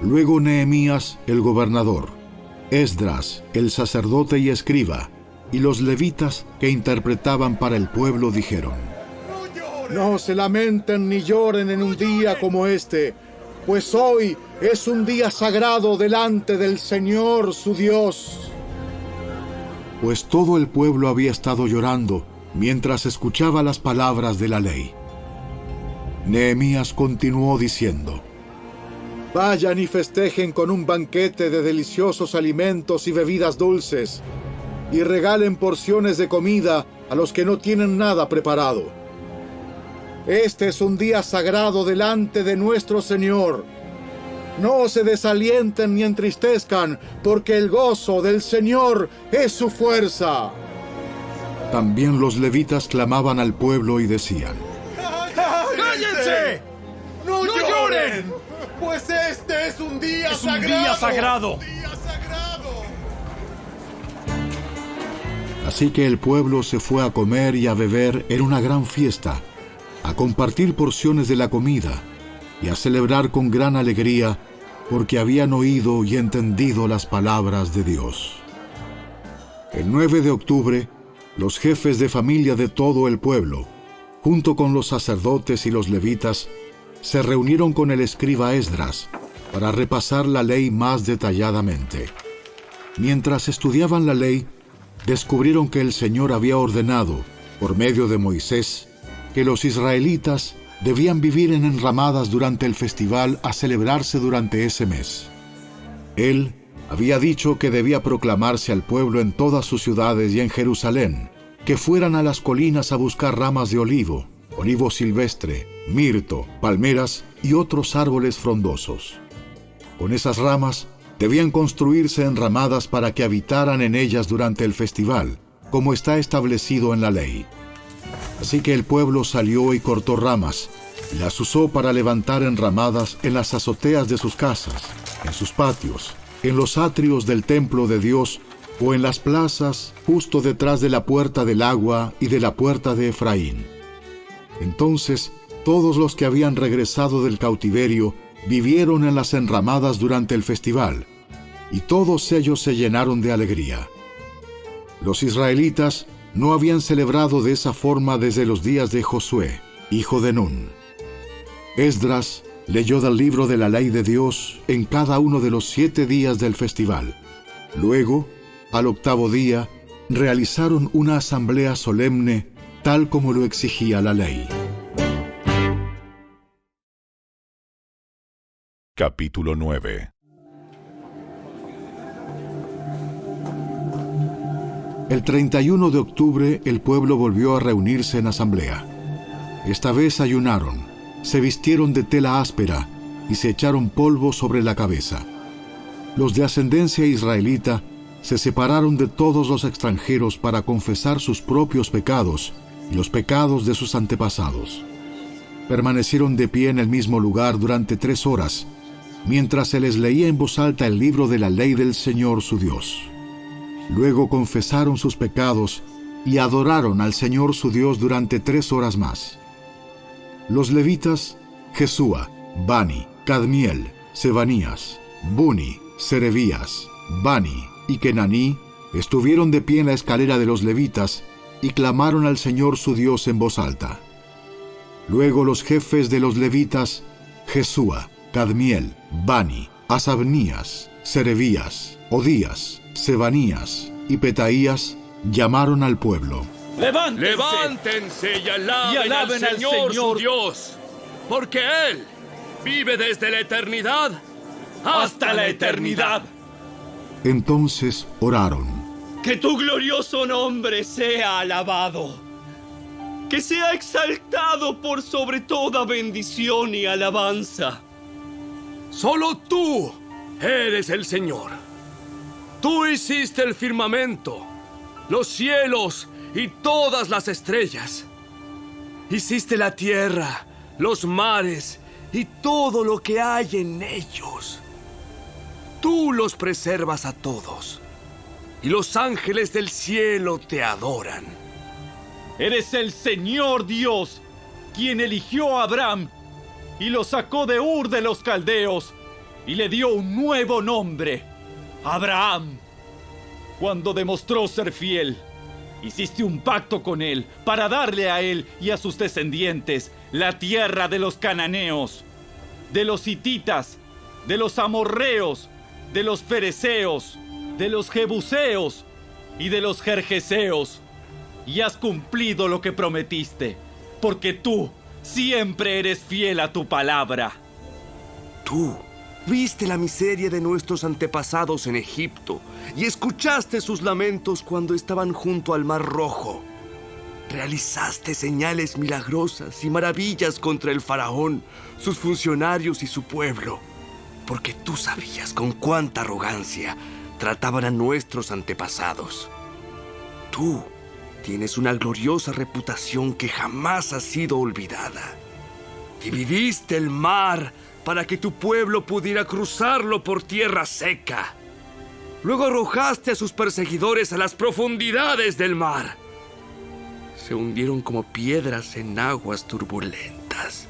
Luego Nehemías, el gobernador, Esdras, el sacerdote y escriba, y los levitas que interpretaban para el pueblo dijeron: No se lamenten ni lloren en un día como este, pues hoy es un día sagrado delante del Señor su Dios. Pues todo el pueblo había estado llorando mientras escuchaba las palabras de la ley. Nehemías continuó diciendo: Vayan y festejen con un banquete de deliciosos alimentos y bebidas dulces, y regalen porciones de comida a los que no tienen nada preparado. Este es un día sagrado delante de nuestro Señor. No se desalienten ni entristezcan, porque el gozo del Señor es su fuerza. También los levitas clamaban al pueblo y decían: ¡Cállense! ¡No lloren! Pues este es un día sagrado. ¡Un día sagrado! Así que el pueblo se fue a comer y a beber en una gran fiesta, a compartir porciones de la comida y a celebrar con gran alegría, porque habían oído y entendido las palabras de Dios. El 9 de octubre, los jefes de familia de todo el pueblo, junto con los sacerdotes y los levitas, se reunieron con el escriba Esdras para repasar la ley más detalladamente. Mientras estudiaban la ley, descubrieron que el Señor había ordenado, por medio de Moisés, que los israelitas debían vivir en enramadas durante el festival a celebrarse durante ese mes. Él había dicho que debía proclamarse al pueblo en todas sus ciudades y en Jerusalén, que fueran a las colinas a buscar ramas de olivo, olivo silvestre, mirto, palmeras y otros árboles frondosos. Con esas ramas debían construirse enramadas para que habitaran en ellas durante el festival, como está establecido en la ley. Así que el pueblo salió y cortó ramas, y las usó para levantar enramadas en las azoteas de sus casas, en sus patios, en los atrios del templo de Dios, o en las plazas justo detrás de la puerta del agua y de la puerta de Efraín. Entonces, todos los que habían regresado del cautiverio vivieron en las enramadas durante el festival, y todos ellos se llenaron de alegría. Los israelitas no habían celebrado de esa forma desde los días de Josué, hijo de Nun. Esdras leyó del libro de la ley de Dios en cada uno de los 7 días del festival. Luego, al 8º día, realizaron una asamblea solemne, tal como lo exigía la ley. Capítulo 9. El 31 de octubre el pueblo volvió a reunirse en asamblea. Esta vez ayunaron, se vistieron de tela áspera y se echaron polvo sobre la cabeza. Los de ascendencia israelita se separaron de todos los extranjeros para confesar sus propios pecados y los pecados de sus antepasados. Permanecieron de pie en el mismo lugar durante 3 horas, mientras se les leía en voz alta el libro de la ley del Señor su Dios. Luego confesaron sus pecados y adoraron al Señor su Dios durante 3 horas más. Los levitas, Jesúa, Bani, Cadmiel, Sebanías, Buni, Serebías, Bani y Kenaní, estuvieron de pie en la escalera de los levitas y clamaron al Señor su Dios en voz alta. Luego los jefes de los levitas, Jesúa, Cadmiel, Bani, Asabnías, Serebías, Odías, Sebanías y Petaías, llamaron al pueblo. ¡Levántense y alaben al Señor su Dios! Porque Él vive desde la eternidad hasta la eternidad. Entonces oraron. Que tu glorioso nombre sea alabado. Que sea exaltado por sobre toda bendición y alabanza. Solo tú eres el Señor. Tú hiciste el firmamento, los cielos y todas las estrellas. Hiciste la tierra, los mares y todo lo que hay en ellos. Tú los preservas a todos, y los ángeles del cielo te adoran. Eres el Señor Dios, quien eligió a Abraham y lo sacó de Ur de los Caldeos y le dio un nuevo nombre, Abraham. Cuando demostró ser fiel, hiciste un pacto con él para darle a él y a sus descendientes la tierra de los cananeos, de los hititas, de los amorreos, de los fereceos, de los jebuseos y de los jerjeseos. Y has cumplido lo que prometiste, porque tú siempre eres fiel a tu palabra. Tú viste la miseria de nuestros antepasados en Egipto y escuchaste sus lamentos cuando estaban junto al Mar Rojo. Realizaste señales milagrosas y maravillas contra el faraón, sus funcionarios y su pueblo, porque tú sabías con cuánta arrogancia trataban a nuestros antepasados. Tú tienes una gloriosa reputación que jamás ha sido olvidada. Dividiste el mar para que tu pueblo pudiera cruzarlo por tierra seca. Luego arrojaste a sus perseguidores a las profundidades del mar. Se hundieron como piedras en aguas turbulentas.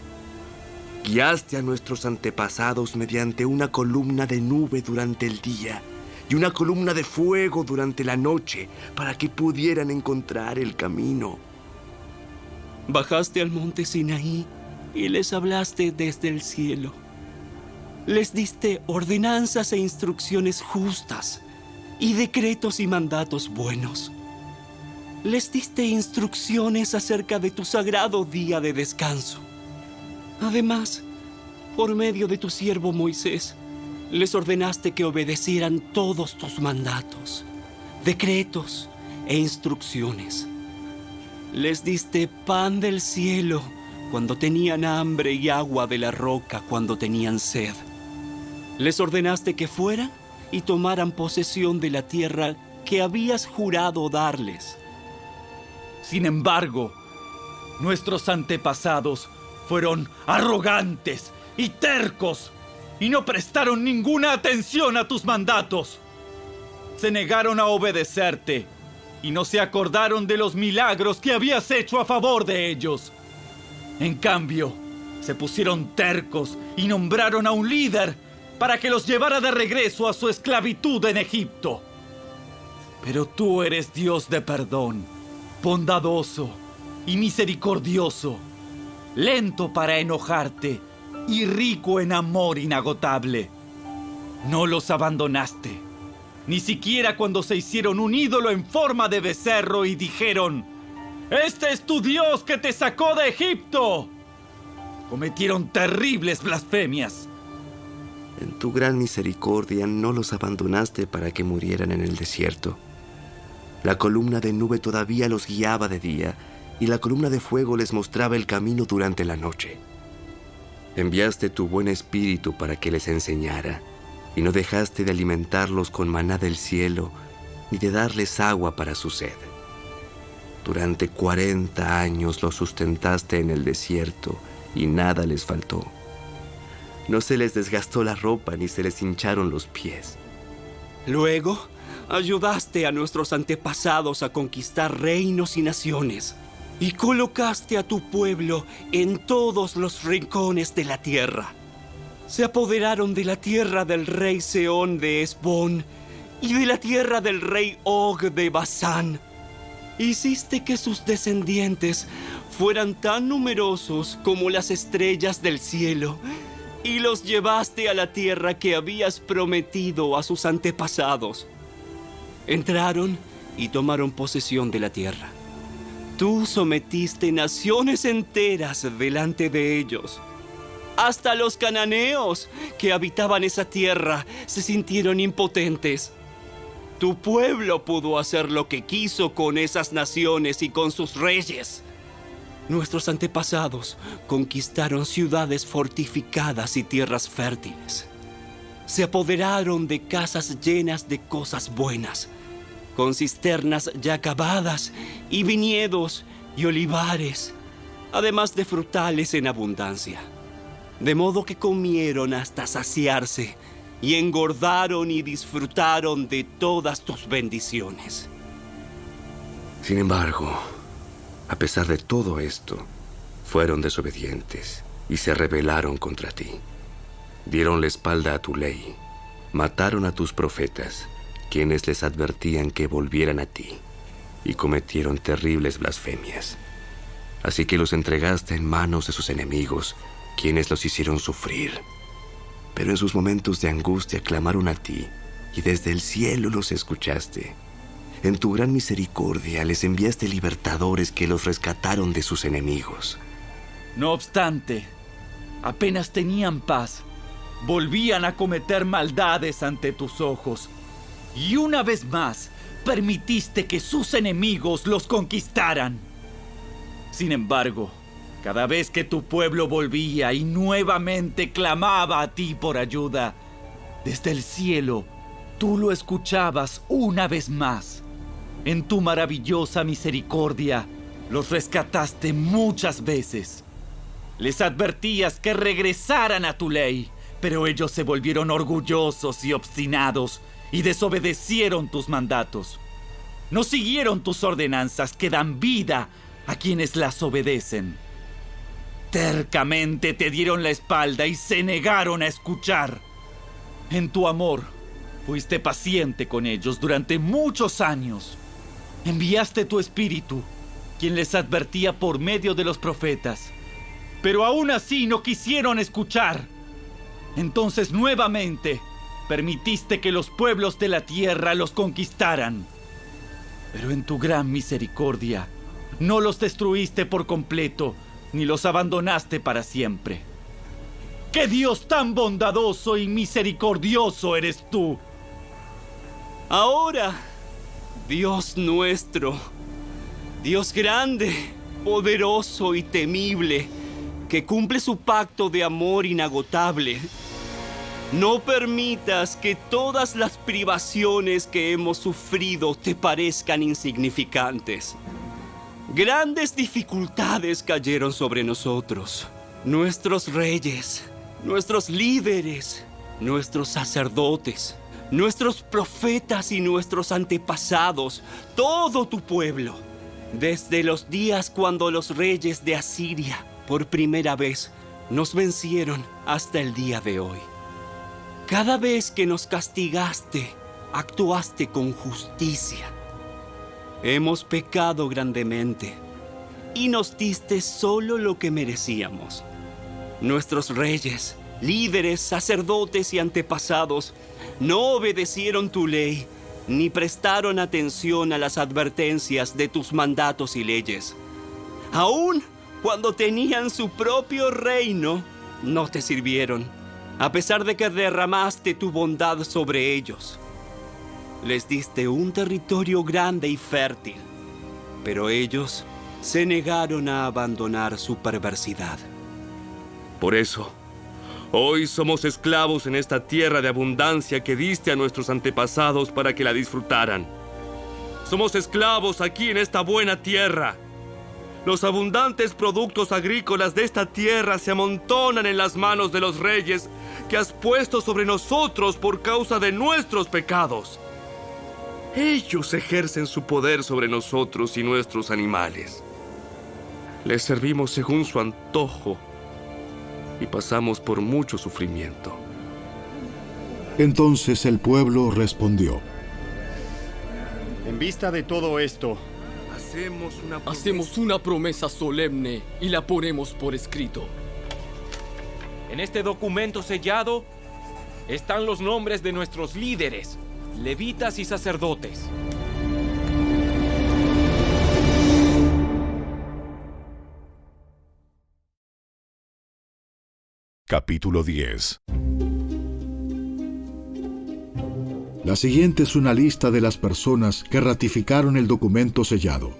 Guiaste a nuestros antepasados mediante una columna de nube durante el día y una columna de fuego durante la noche para que pudieran encontrar el camino. Bajaste al monte Sinaí y les hablaste desde el cielo. Les diste ordenanzas e instrucciones justas y decretos y mandatos buenos. Les diste instrucciones acerca de tu sagrado día de descanso. Además, por medio de tu siervo Moisés, les ordenaste que obedecieran todos tus mandatos, decretos e instrucciones. Les diste pan del cielo cuando tenían hambre y agua de la roca cuando tenían sed. Les ordenaste que fueran y tomaran posesión de la tierra que habías jurado darles. Sin embargo, nuestros antepasados fueron arrogantes y tercos y no prestaron ninguna atención a tus mandatos. Se negaron a obedecerte y no se acordaron de los milagros que habías hecho a favor de ellos. En cambio, se pusieron tercos y nombraron a un líder para que los llevara de regreso a su esclavitud en Egipto. Pero tú eres Dios de perdón, bondadoso y misericordioso, lento para enojarte y rico en amor inagotable. No los abandonaste, ni siquiera cuando se hicieron un ídolo en forma de becerro y dijeron: «Este es tu Dios que te sacó de Egipto». Cometieron terribles blasfemias. En tu gran misericordia no los abandonaste para que murieran en el desierto. La columna de nube todavía los guiaba de día, y la columna de fuego les mostraba el camino durante la noche. Enviaste tu buen espíritu para que les enseñara, y no dejaste de alimentarlos con maná del cielo, ni de darles agua para su sed. Durante 40 años los sustentaste en el desierto, y nada les faltó. No se les desgastó la ropa, ni se les hincharon los pies. Luego, ayudaste a nuestros antepasados a conquistar reinos y naciones, y colocaste a tu pueblo en todos los rincones de la tierra. Se apoderaron de la tierra del rey Sehón de Hesbón y de la tierra del rey Og de Basán. Hiciste que sus descendientes fueran tan numerosos como las estrellas del cielo, y los llevaste a la tierra que habías prometido a sus antepasados. Entraron y tomaron posesión de la tierra. Tú sometiste naciones enteras delante de ellos. Hasta los cananeos que habitaban esa tierra se sintieron impotentes. Tu pueblo pudo hacer lo que quiso con esas naciones y con sus reyes. Nuestros antepasados conquistaron ciudades fortificadas y tierras fértiles. Se apoderaron de casas llenas de cosas buenas, con cisternas ya acabadas y viñedos y olivares, además de frutales en abundancia. De modo que comieron hasta saciarse y engordaron y disfrutaron de todas tus bendiciones. Sin embargo, a pesar de todo esto, fueron desobedientes y se rebelaron contra ti. Dieron la espalda a tu ley, mataron a tus profetas, quienes les advertían que volvieran a ti, y cometieron terribles blasfemias. Así que los entregaste en manos de sus enemigos, quienes los hicieron sufrir. Pero en sus momentos de angustia clamaron a ti, y desde el cielo los escuchaste. En tu gran misericordia les enviaste libertadores que los rescataron de sus enemigos. No obstante, apenas tenían paz, volvían a cometer maldades ante tus ojos. Y una vez más, permitiste que sus enemigos los conquistaran. Sin embargo, cada vez que tu pueblo volvía y nuevamente clamaba a ti por ayuda, desde el cielo, tú lo escuchabas una vez más. En tu maravillosa misericordia, los rescataste muchas veces. Les advertías que regresaran a tu ley, pero ellos se volvieron orgullosos y obstinados y desobedecieron tus mandatos. No siguieron tus ordenanzas que dan vida a quienes las obedecen. Tercamente te dieron la espalda y se negaron a escuchar. En tu amor, fuiste paciente con ellos durante muchos años. Enviaste tu espíritu, quien les advertía por medio de los profetas. Pero aún así no quisieron escuchar. Entonces nuevamente permitiste que los pueblos de la tierra los conquistaran. Pero en tu gran misericordia, no los destruiste por completo, ni los abandonaste para siempre. ¡Qué Dios tan bondadoso y misericordioso eres tú! Ahora, Dios nuestro, Dios grande, poderoso y temible, que cumple su pacto de amor inagotable, no permitas que todas las privaciones que hemos sufrido te parezcan insignificantes. Grandes dificultades cayeron sobre nosotros. Nuestros reyes, nuestros líderes, nuestros sacerdotes, nuestros profetas y nuestros antepasados, todo tu pueblo, desde los días cuando los reyes de Asiria por primera vez nos vencieron hasta el día de hoy. Cada vez que nos castigaste, actuaste con justicia. Hemos pecado grandemente y nos diste solo lo que merecíamos. Nuestros reyes, líderes, sacerdotes y antepasados no obedecieron tu ley ni prestaron atención a las advertencias de tus mandatos y leyes. Aún cuando tenían su propio reino, no te sirvieron, a pesar de que derramaste tu bondad sobre ellos. Les diste un territorio grande y fértil, pero ellos se negaron a abandonar su perversidad. Por eso, hoy somos esclavos en esta tierra de abundancia que diste a nuestros antepasados para que la disfrutaran. Somos esclavos aquí en esta buena tierra. Los abundantes productos agrícolas de esta tierra se amontonan en las manos de los reyes que has puesto sobre nosotros por causa de nuestros pecados. Ellos ejercen su poder sobre nosotros y nuestros animales. Les servimos según su antojo y pasamos por mucho sufrimiento. Entonces el pueblo respondió: En vista de todo esto, hacemos una promesa solemne y la ponemos por escrito. En este documento sellado están los nombres de nuestros líderes, levitas y sacerdotes. Capítulo 10. La siguiente es una lista de las personas que ratificaron el documento sellado.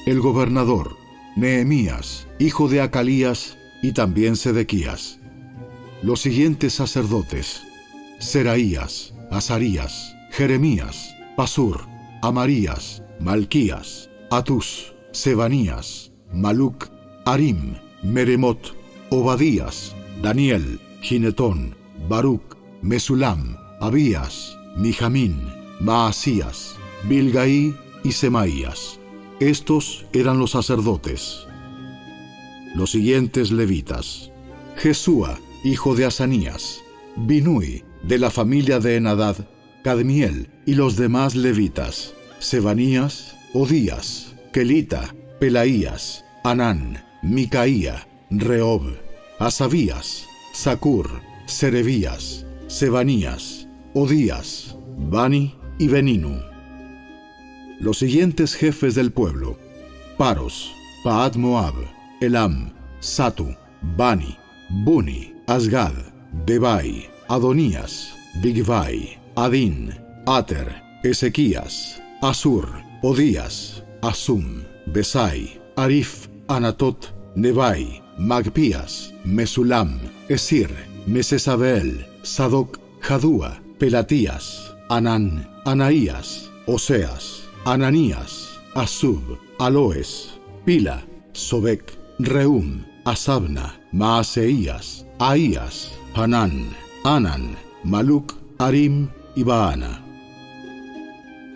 El gobernador, Nehemías, hijo de Acalías, y también Sedequías. Los siguientes sacerdotes: Seraías, Azarías, Jeremías, Pasur, Amarías, Malquías, Atús, Sebanías, Maluc, Harim, Meremot, Obadías, Daniel, Ginetón, Baruc, Mesulam, Abías, Mijamín, Maasías, Bilgaí y Semaías. Estos eran los sacerdotes. Los siguientes levitas: Jesúa, hijo de Asanías, Binui, de la familia de Enadad, Cadmiel y los demás levitas: Sebanías, Odías, Kelita, Pelaías, Anán, Micaía, Rehob, Asabías, Zacur, Serebías, Sebanías, Odías, Bani y Beninu. Los siguientes jefes del pueblo: Paros, Paat Moab, Elam, Satu, Bani, Buni, Asgad, Bebai, Adonías, Bigvai, Adin, Ater, Ezequías, Asur, Odías, Asum, Besai, Arif, Anatot, Nebai, Magpías, Mesulam, Esir, Mesesabel, Sadoc, Jadúa, Pelatías, Anán, Anaías, Oseas, Ananías, Asub, Aloes, Pila, Sobek, Reum, Asabna, Maaseías, Ahías, Hanán, Anan, Maluc, Arim y Baana.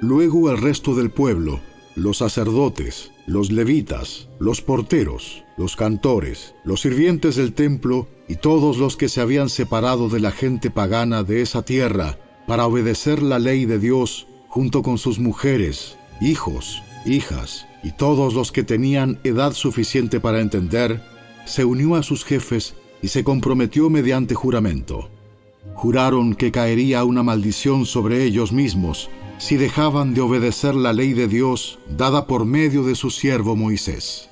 Luego el resto del pueblo, los sacerdotes, los levitas, los porteros, los cantores, los sirvientes del templo y todos los que se habían separado de la gente pagana de esa tierra para obedecer la ley de Dios, junto con sus mujeres, hijos, hijas y todos los que tenían edad suficiente para entender, se unió a sus jefes y se comprometió mediante juramento. Juraron que caería una maldición sobre ellos mismos si dejaban de obedecer la ley de Dios dada por medio de su siervo Moisés.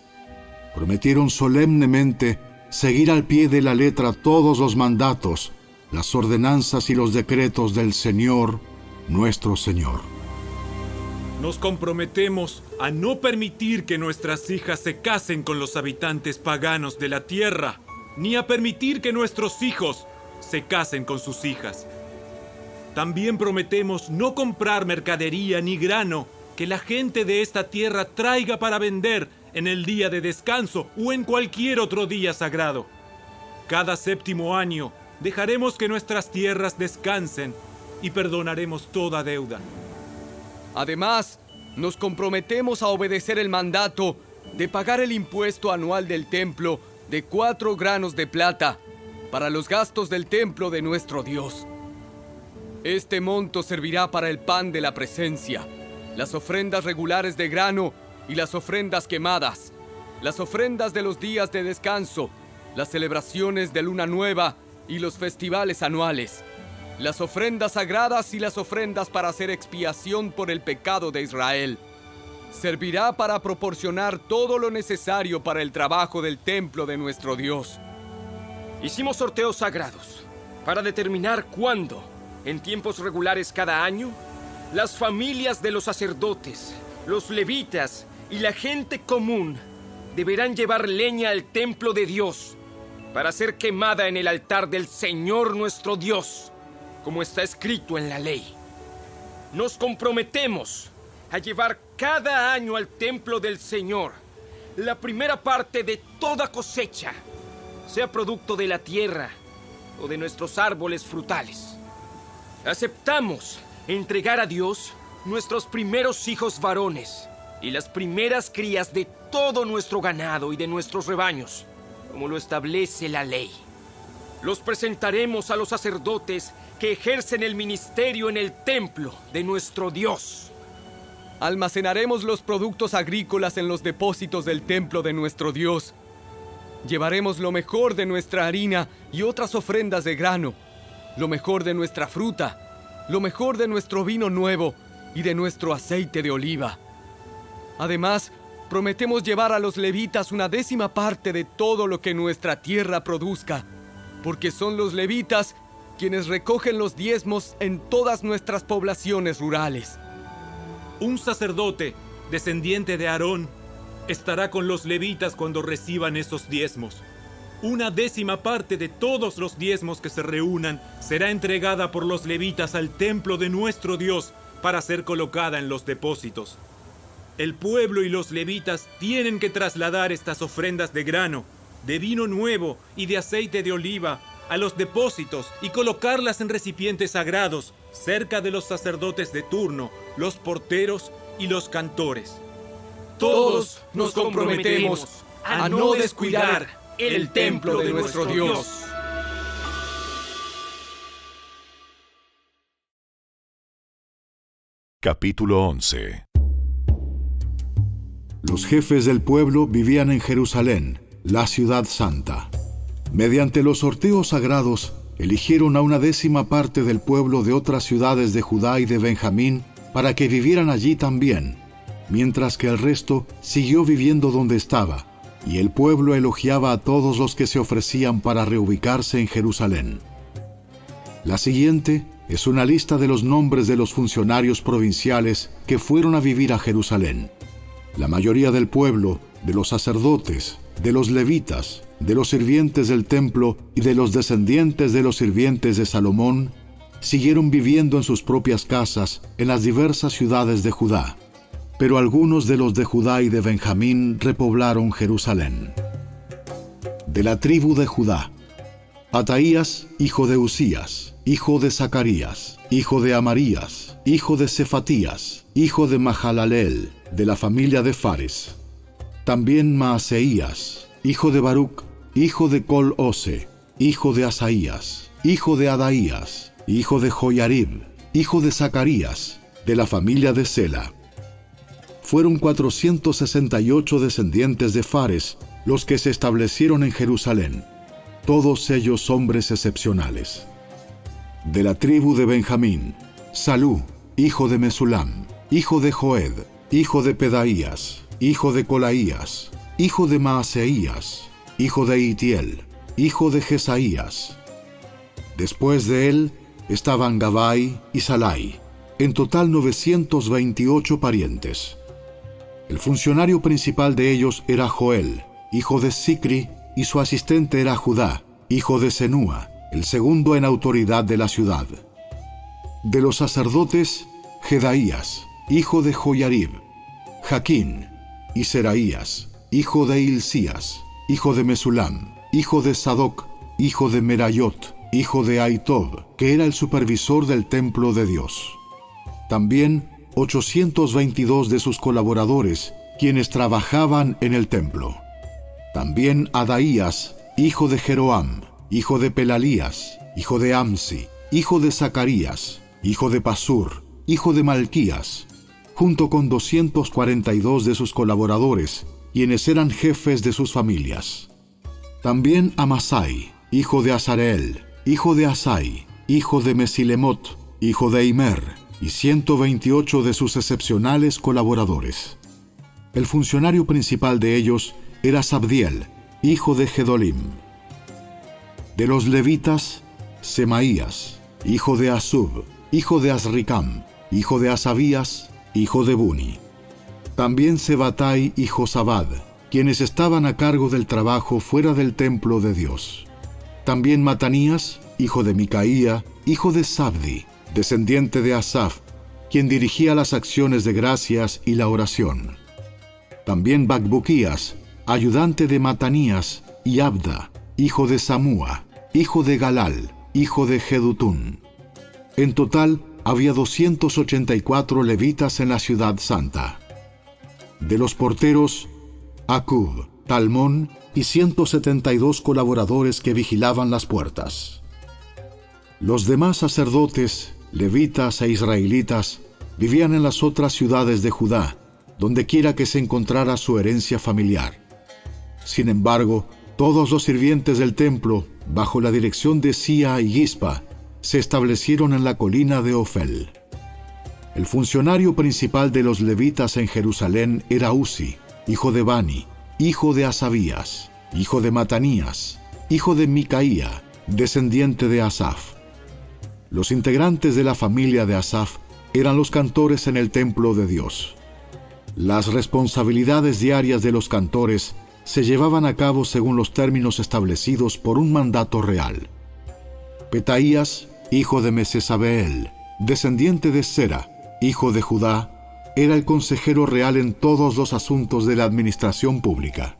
Prometieron solemnemente seguir al pie de la letra todos los mandatos, las ordenanzas y los decretos del Señor, nuestro Señor. Nos comprometemos a no permitir que nuestras hijas se casen con los habitantes paganos de la tierra, ni a permitir que nuestros hijos se casen con sus hijas. También prometemos no comprar mercadería ni grano que la gente de esta tierra traiga para vender en el día de descanso o en cualquier otro día sagrado. Cada 7º año dejaremos que nuestras tierras descansen y perdonaremos toda deuda. Además, nos comprometemos a obedecer el mandato de pagar el impuesto anual del templo de 4 granos de plata para los gastos del templo de nuestro Dios. Este monto servirá para el pan de la presencia, las ofrendas regulares de grano y las ofrendas quemadas, las ofrendas de los días de descanso, las celebraciones de luna nueva y los festivales anuales, las ofrendas sagradas y las ofrendas para hacer expiación por el pecado de Israel. Servirá para proporcionar todo lo necesario para el trabajo del templo de nuestro Dios. Hicimos sorteos sagrados para determinar cuándo, en tiempos regulares cada año, las familias de los sacerdotes, los levitas y la gente común deberán llevar leña al templo de Dios para ser quemada en el altar del Señor nuestro Dios, como está escrito en la ley. Nos comprometemos a llevar cada año al templo del Señor la primera parte de toda cosecha, sea producto de la tierra o de nuestros árboles frutales. Aceptamos entregar a Dios nuestros primeros hijos varones y las primeras crías de todo nuestro ganado y de nuestros rebaños, como lo establece la ley. Los presentaremos a los sacerdotes que ejercen el ministerio en el templo de nuestro Dios. Almacenaremos los productos agrícolas en los depósitos del templo de nuestro Dios. Llevaremos lo mejor de nuestra harina y otras ofrendas de grano, lo mejor de nuestra fruta, lo mejor de nuestro vino nuevo y de nuestro aceite de oliva. Además, prometemos llevar a los levitas 1/10 parte de todo lo que nuestra tierra produzca, porque son los levitas quienes recogen los diezmos en todas nuestras poblaciones rurales. Un sacerdote, descendiente de Aarón, estará con los levitas cuando reciban esos diezmos. 1/10 parte de todos los diezmos que se reúnan será entregada por los levitas al templo de nuestro Dios para ser colocada en los depósitos. El pueblo y los levitas tienen que trasladar estas ofrendas de grano, de vino nuevo y de aceite de oliva a los depósitos y colocarlas en recipientes sagrados cerca de los sacerdotes de turno, los porteros y los cantores. Todos nos comprometemos a no descuidar el templo de nuestro Dios. Capítulo 11. Los jefes del pueblo vivían en Jerusalén, la ciudad santa. Mediante los sorteos sagrados, eligieron a 1/10 parte del pueblo de otras ciudades de Judá y de Benjamín para que vivieran allí también, mientras que el resto siguió viviendo donde estaba, y el pueblo elogiaba a todos los que se ofrecían para reubicarse en Jerusalén. La siguiente es una lista de los nombres de los funcionarios provinciales que fueron a vivir a Jerusalén. La mayoría del pueblo, de los sacerdotes, de los levitas, de los sirvientes del templo y de los descendientes de los sirvientes de Salomón, siguieron viviendo en sus propias casas en las diversas ciudades de Judá. Pero algunos de los de Judá y de Benjamín repoblaron Jerusalén. De la tribu de Judá: Ataías, hijo de Usías, hijo de Zacarías, hijo de Amarías, hijo de Cefatías, hijo de Mahalaleel, de la familia de Fares. También Maaseías, hijo de Baruc, hijo de Col-Ose, hijo de Asaías, hijo de Adaías, hijo de Joiarib, hijo de Zacarías, de la familia de Sela. Fueron 468 descendientes de Fares los que se establecieron en Jerusalén, todos ellos hombres excepcionales. De la tribu de Benjamín: Salú, hijo de Mesulam, hijo de Joed, hijo de Pedaías, hijo de Colaías, hijo de Maaseías, hijo de Itiel, hijo de Jesaías. Después de él estaban Gabai y Salai, en total 928 parientes. El funcionario principal de ellos era Joel, hijo de Sicri, y su asistente era Judá, hijo de Senúa, el segundo en autoridad de la ciudad. De los sacerdotes: Jedaías, hijo de Joiarib, Jaquín, y Seraías, hijo de Hilcías, hijo de Mesulam, hijo de Sadoc, hijo de Merayot, hijo de Aitob, que era el supervisor del templo de Dios. También 822 de sus colaboradores, quienes trabajaban en el templo. También Adaías, hijo de Jeroam, hijo de Pelalías, hijo de Amsi, hijo de Zacarías, hijo de Pasur, hijo de Malquías, junto con 242 de sus colaboradores, quienes eran jefes de sus familias. También Amasai, hijo de Azareel, hijo de Asai, hijo de Mesilemot, hijo de Imer, y 128 de sus excepcionales colaboradores. El funcionario principal de ellos era Sabdiel, hijo de Gedolim. De los levitas: Semaías, hijo de Asub, hijo de Azricam, hijo de Asabías, hijo de Buni. También Sebatai y Josabad, quienes estaban a cargo del trabajo fuera del templo de Dios. También Matanías, hijo de Micaía, hijo de Sabdi, descendiente de Asaf, quien dirigía las acciones de gracias y la oración. También Bacbuquías, ayudante de Matanías, y Abda, hijo de Samúa, hijo de Galal, hijo de Jedutún. En total, había 284 levitas en la ciudad santa. De los porteros: Acub, Talmón y 172 colaboradores que vigilaban las puertas. Los demás sacerdotes, levitas e israelitas vivían en las otras ciudades de Judá, donde quiera que se encontrara su herencia familiar. Sin embargo, todos los sirvientes del templo, bajo la dirección de Sia y Gispa, se establecieron en la colina de Ofel. El funcionario principal de los levitas en Jerusalén era Uzi, hijo de Bani, hijo de Asabías, hijo de Matanías, hijo de Micaía, descendiente de Asaf. Los integrantes de la familia de Asaf eran los cantores en el templo de Dios. Las responsabilidades diarias de los cantores se llevaban a cabo según los términos establecidos por un mandato real. Petaías, hijo de Mesesabeel, descendiente de Sera, hijo de Judá, era el consejero real en todos los asuntos de la administración pública.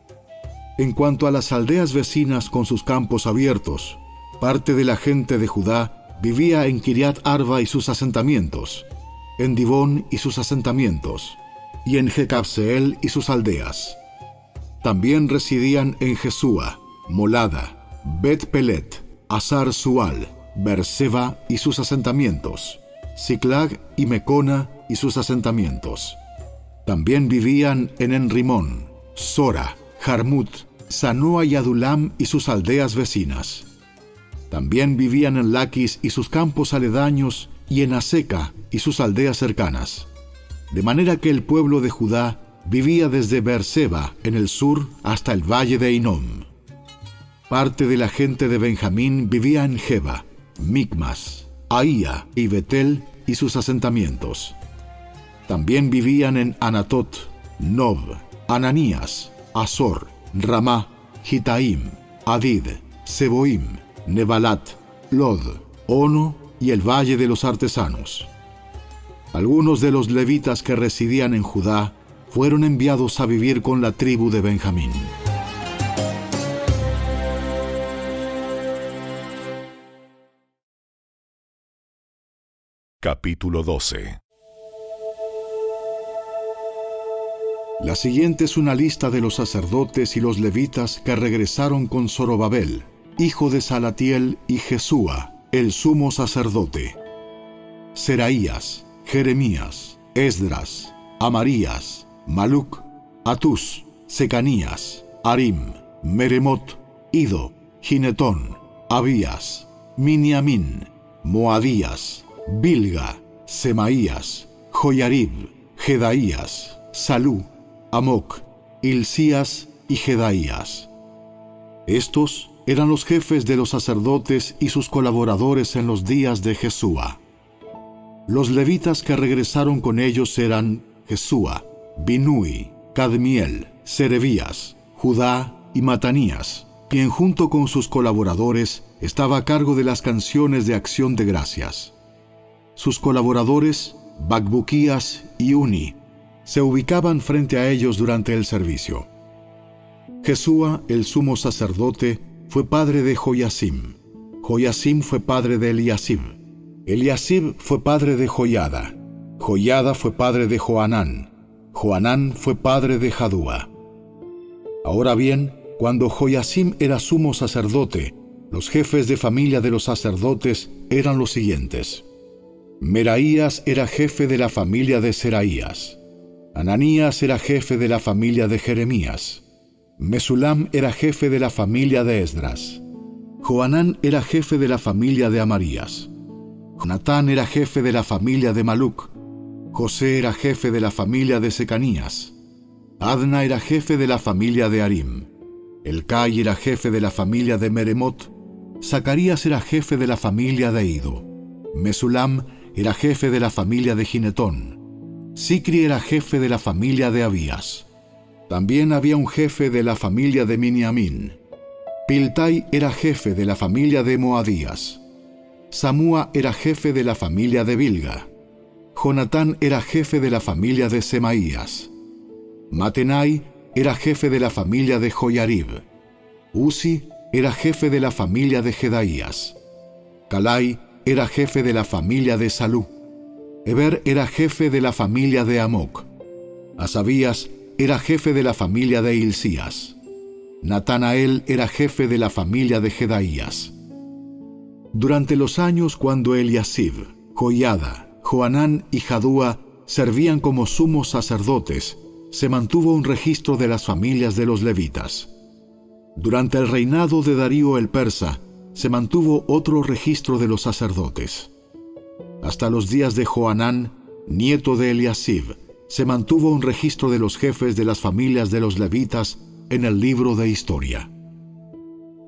En cuanto a las aldeas vecinas con sus campos abiertos, parte de la gente de Judá vivía en Kiriat Arba y sus asentamientos, en Dibón y sus asentamientos, y en Jecabseel y sus aldeas. También residían en Jesúa, Molada, Bet Pelet, Azar Sual, Berseba y sus asentamientos, Siclag y Mecona y sus asentamientos. También vivían en Enrimón, Sora, Jarmut, Sanoa y Adulam y sus aldeas vecinas. También vivían en Laquis y sus campos aledaños y en Aseca y sus aldeas cercanas. De manera que el pueblo de Judá vivía desde Beerseba, en el sur, hasta el valle de Hinnom. Parte de la gente de Benjamín vivía en Geba, Micmas, Ahía y Betel y sus asentamientos. También vivían en Anatot, Nob, Ananías, Azor, Ramá, Gitaim, Adid, Seboim, Nebalat, Lod, Ono y el valle de los artesanos. Algunos de los levitas que residían en Judá fueron enviados a vivir con la tribu de Benjamín. Capítulo 12. La siguiente es una lista de los sacerdotes y los levitas que regresaron con Zorobabel, hijo de Salatiel, y Jesúa, el sumo sacerdote: Seraías, Jeremías, Esdras, Amarías, Maluc, Atús, Secanías, Arim, Meremot, Ido, Ginetón, Abías, Miniamín, Moadías, Bilga, Semaías, Joyarib, Jedaías, Salú, Amoc, Hilcías y Jedaías. Estos eran los jefes de los sacerdotes y sus colaboradores en los días de Jesúa. Los levitas que regresaron con ellos eran Jesúa, Binui, Cadmiel, Serebías, Judá y Matanías, quien junto con sus colaboradores estaba a cargo de las canciones de acción de gracias. Sus colaboradores, Bacbuquías y Uni, se ubicaban frente a ellos durante el servicio. Jesúa, el sumo sacerdote, fue padre de Joyasim. Joyasim fue padre de Eliasib. Eliasib fue padre de Joyada. Joyada fue padre de Joanán. Joanán fue padre de Jadúa. Ahora bien, cuando Joyasim era sumo sacerdote, los jefes de familia de los sacerdotes eran los siguientes: Meraías era jefe de la familia de Seraías. Ananías era jefe de la familia de Jeremías. Mesulam era jefe de la familia de Esdras. Joanán era jefe de la familia de Amarías. Jonatán era jefe de la familia de Maluc. José era jefe de la familia de Secanías. Adna era jefe de la familia de Arim. Elcai era jefe de la familia de Meremot. Zacarías era jefe de la familia de Ido. Mesulam era jefe de la familia de Ginetón. Sicri era jefe de la familia de Abías. También había un jefe de la familia de Miniamín. Piltai era jefe de la familia de Moadías. Samúa era jefe de la familia de Bilga. Jonatán era jefe de la familia de Semaías. Matenai era jefe de la familia de Joyarib. Uzi era jefe de la familia de Jedaías. Calai era jefe de la familia de Salú. Eber era jefe de la familia de Amoc. Asabías era jefe de la familia de Hilcías. Natanael era jefe de la familia de Jedaías. Durante los años cuando Eliasib, Joiada, Joanán y Jadúa servían como sumos sacerdotes, se mantuvo un registro de las familias de los levitas. Durante el reinado de Darío el persa, se mantuvo otro registro de los sacerdotes. Hasta los días de Joanán, nieto de Eliasib, se mantuvo un registro de los jefes de las familias de los levitas en el libro de historia.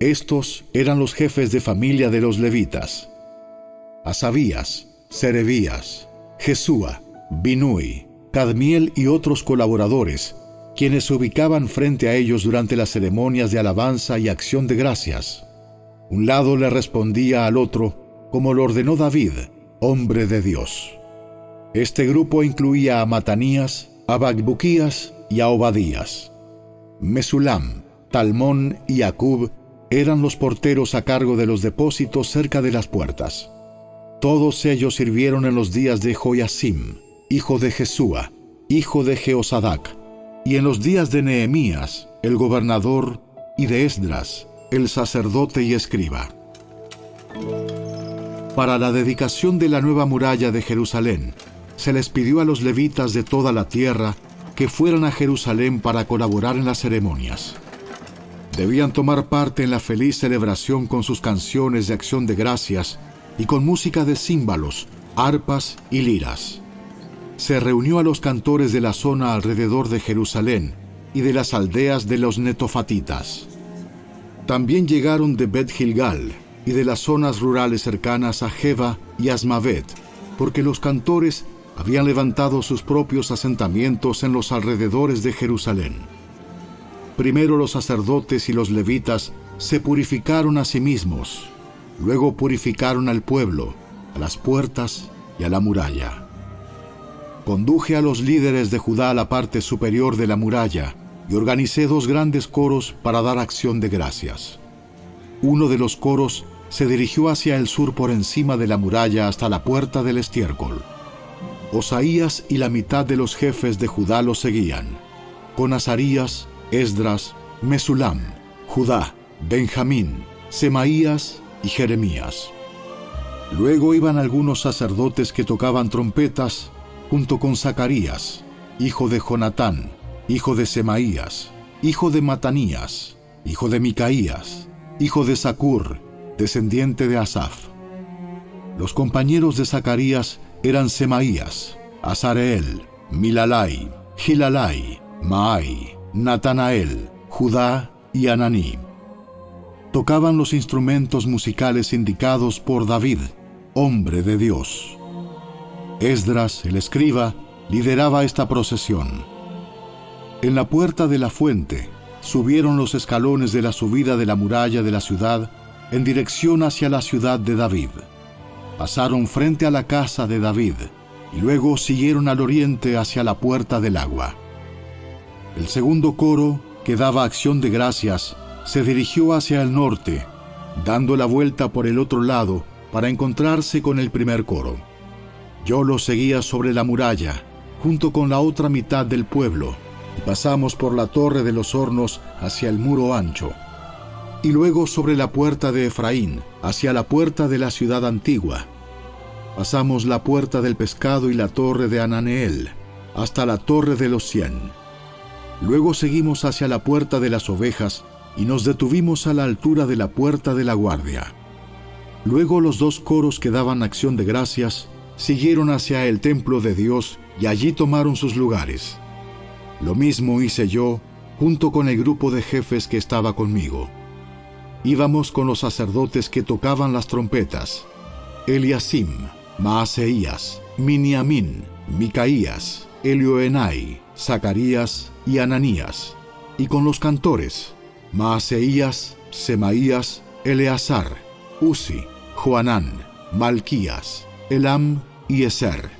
Estos eran los jefes de familia de los levitas: Asabías, Serebías, Jesúa, Binui, Cadmiel y otros colaboradores, quienes se ubicaban frente a ellos durante las ceremonias de alabanza y acción de gracias. Un lado le respondía al otro, como lo ordenó David, hombre de Dios. Este grupo incluía a Matanías, a Bacbuquías y a Obadías. Mesulam, Talmón y Acub eran los porteros a cargo de los depósitos cerca de las puertas. Todos ellos sirvieron en los días de Joyasim, hijo de Jesúa, hijo de Jeosadac, y en los días de Nehemías, el gobernador, y de Esdras, el sacerdote y escriba. Para la dedicación de la nueva muralla de Jerusalén, se les pidió a los levitas de toda la tierra que fueran a Jerusalén para colaborar en las ceremonias. Debían tomar parte en la feliz celebración con sus canciones de acción de gracias y con música de címbalos, arpas y liras. se reunió a los cantores de la zona alrededor de Jerusalén y de las aldeas de los netofatitas. También llegaron de Bet Gilgal y de las zonas rurales cercanas a Jeba y Asmavet, porque los cantores habían levantado sus propios asentamientos en los alrededores de Jerusalén. Primero los sacerdotes y los levitas se purificaron a sí mismos, luego purificaron al pueblo, a las puertas y a la muralla. Conduje a los líderes de Judá a la parte superior de la muralla y organicé 2 grandes coros para dar acción de gracias. Uno de los coros se dirigió hacia el sur por encima de la muralla hasta la puerta del estiércol. Osaías y la mitad de los jefes de Judá lo seguían, con Azarías, Esdras, Mesulam, Judá, Benjamín, Semaías y Jeremías. Luego iban algunos sacerdotes que tocaban trompetas, junto con Zacarías, hijo de Jonatán, hijo de Semaías, hijo de Matanías, hijo de Micaías, hijo de Zacur, descendiente de Asaf. Los compañeros de Zacarías eran Semaías, Azareel, Milalai, Gilalai, Maai, Natanael, Judá y Ananí. Tocaban los instrumentos musicales indicados por David, hombre de Dios. Esdras, el escriba, lideraba esta procesión. En la puerta de la fuente subieron los escalones de la subida de la muralla de la ciudad en dirección hacia la ciudad de David. Pasaron frente a la casa de David y luego siguieron al oriente hacia la puerta del agua. El segundo coro, que daba acción de gracias, se dirigió hacia el norte, dando la vuelta por el otro lado para encontrarse con el primer coro. Yo lo seguía sobre la muralla, junto con la otra mitad del pueblo, y pasamos por la torre de los hornos hacia el muro ancho, y luego sobre la puerta de Efraín, hacia la puerta de la ciudad antigua. Pasamos la puerta del pescado y la torre de Ananeel, hasta la torre de los 100. Luego seguimos hacia la puerta de las ovejas, y nos detuvimos a la altura de la puerta de la guardia. Luego los 2 coros que daban acción de gracias siguieron hacia el templo de Dios y allí tomaron sus lugares. Lo mismo hice yo, junto con el grupo de jefes que estaba conmigo. Íbamos con los sacerdotes que tocaban las trompetas: Eliasim, Maaseías, Miniamín, Micaías, Elioenai, Zacarías y Ananías, y con los cantores: Maaseías, Semaías, Eleazar, Uzi, Joanán, Malquías, Elam y Eser.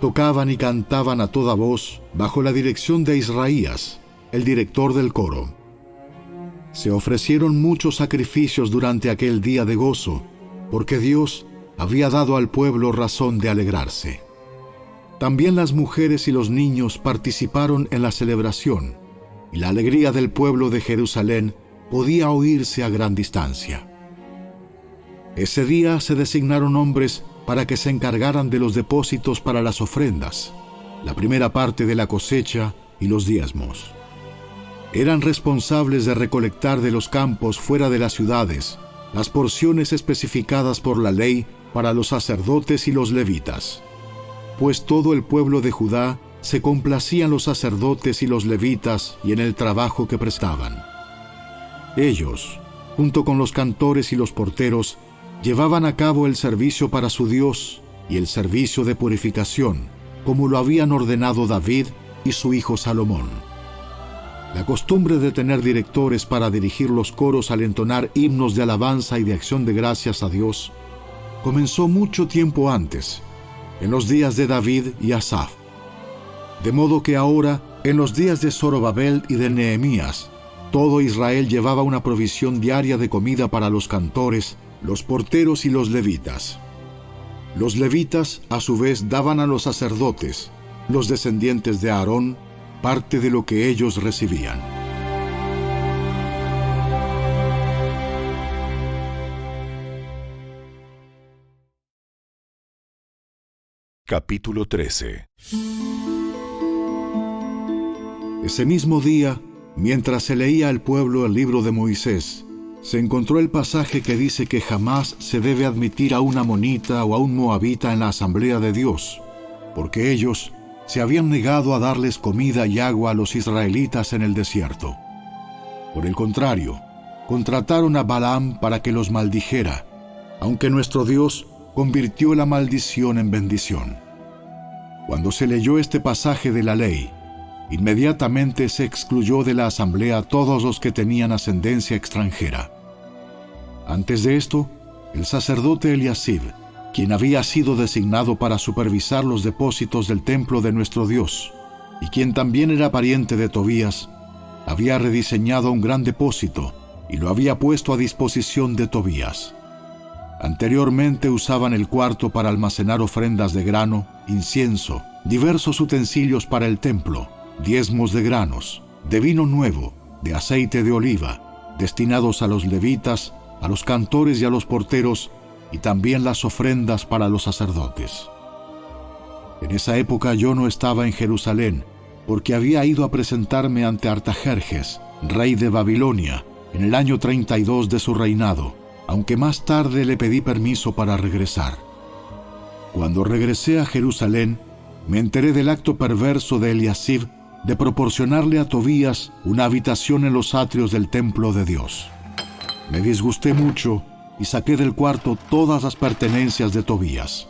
Tocaban y cantaban a toda voz bajo la dirección de Israías, el director del coro. Se ofrecieron muchos sacrificios durante aquel día de gozo, porque Dios había dado al pueblo razón de alegrarse. También las mujeres y los niños participaron en la celebración, y la alegría del pueblo de Jerusalén podía oírse a gran distancia. Ese día se designaron hombres para que se encargaran de los depósitos para las ofrendas, la primera parte de la cosecha y los diezmos. Eran responsables de recolectar de los campos fuera de las ciudades las porciones especificadas por la ley para los sacerdotes y los levitas, pues todo el pueblo de Judá se complacía en los sacerdotes y los levitas y en el trabajo que prestaban. Ellos, junto con los cantores y los porteros, llevaban a cabo el servicio para su Dios y el servicio de purificación, como lo habían ordenado David y su hijo Salomón. La costumbre de tener directores para dirigir los coros al entonar himnos de alabanza y de acción de gracias a Dios comenzó mucho tiempo antes, en los días de David y Asaf. De modo que ahora, en los días de Zorobabel y de Nehemías, todo Israel llevaba una provisión diaria de comida para los cantores, los porteros y los levitas. Los levitas, a su vez, daban a los sacerdotes, los descendientes de Aarón, parte de lo que ellos recibían. Capítulo 13. Ese mismo día, mientras se leía al pueblo el libro de Moisés, se encontró el pasaje que dice que jamás se debe admitir a un amonita o a un moabita en la asamblea de Dios, porque ellos se habían negado a darles comida y agua a los israelitas en el desierto. Por el contrario, contrataron a Balaam para que los maldijera, aunque nuestro Dios convirtió la maldición en bendición. Cuando se leyó este pasaje de la ley, inmediatamente se excluyó de la asamblea a todos los que tenían ascendencia extranjera. Antes de esto, el sacerdote Eliasib, quien había sido designado para supervisar los depósitos del templo de nuestro Dios, y quien también era pariente de Tobías, había rediseñado un gran depósito y lo había puesto a disposición de Tobías. Anteriormente usaban el cuarto para almacenar ofrendas de grano, incienso, diversos utensilios para el templo, diezmos de granos, de vino nuevo, de aceite de oliva, destinados a los levitas, a los cantores y a los porteros, y también las ofrendas para los sacerdotes. En esa época yo no estaba en Jerusalén, porque había ido a presentarme ante Artajerjes, rey de Babilonia, en el año 32 de su reinado, aunque más tarde le pedí permiso para regresar. Cuando regresé a Jerusalén, me enteré del acto perverso de Eliasib de proporcionarle a Tobías una habitación en los atrios del templo de Dios. Me disgusté mucho y saqué del cuarto todas las pertenencias de Tobías.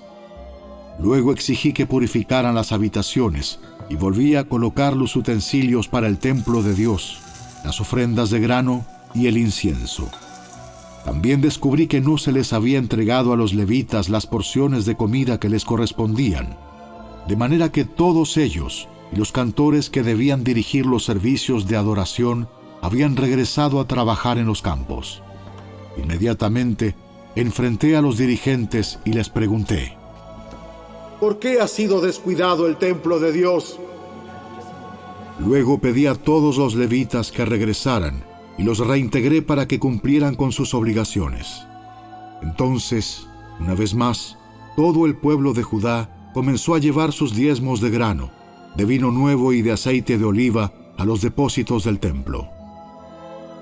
Luego exigí que purificaran las habitaciones y volví a colocar los utensilios para el templo de Dios, las ofrendas de grano y el incienso. También descubrí que no se les había entregado a los levitas las porciones de comida que les correspondían, de manera que todos ellos y los cantores que debían dirigir los servicios de adoración habían regresado a trabajar en los campos. Inmediatamente enfrenté a los dirigentes y les pregunté: ¿por qué ha sido descuidado el templo de Dios? Luego pedí a todos los levitas que regresaran y los reintegré para que cumplieran con sus obligaciones. Entonces, una vez más, todo el pueblo de Judá comenzó a llevar sus diezmos de grano, de vino nuevo y de aceite de oliva a los depósitos del templo.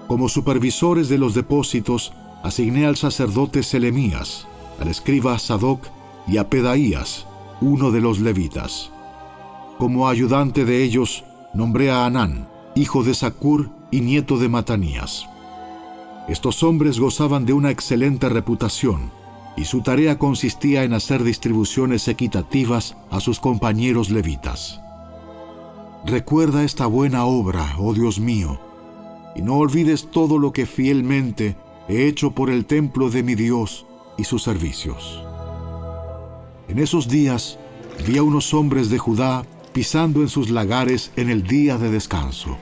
Como supervisores de los depósitos, asigné al sacerdote Selemías, al escriba Sadoc y a Pedaías, uno de los levitas. Como ayudante de ellos, nombré a Hanán, hijo de Zacur y nieto de Matanías. Estos hombres gozaban de una excelente reputación, y su tarea consistía en hacer distribuciones equitativas a sus compañeros levitas. Recuerda esta buena obra, oh Dios mío, y no olvides todo lo que fielmente he hecho por el templo de mi Dios y sus servicios. En esos días vi a unos hombres de Judá pisando en sus lagares en el día de descanso.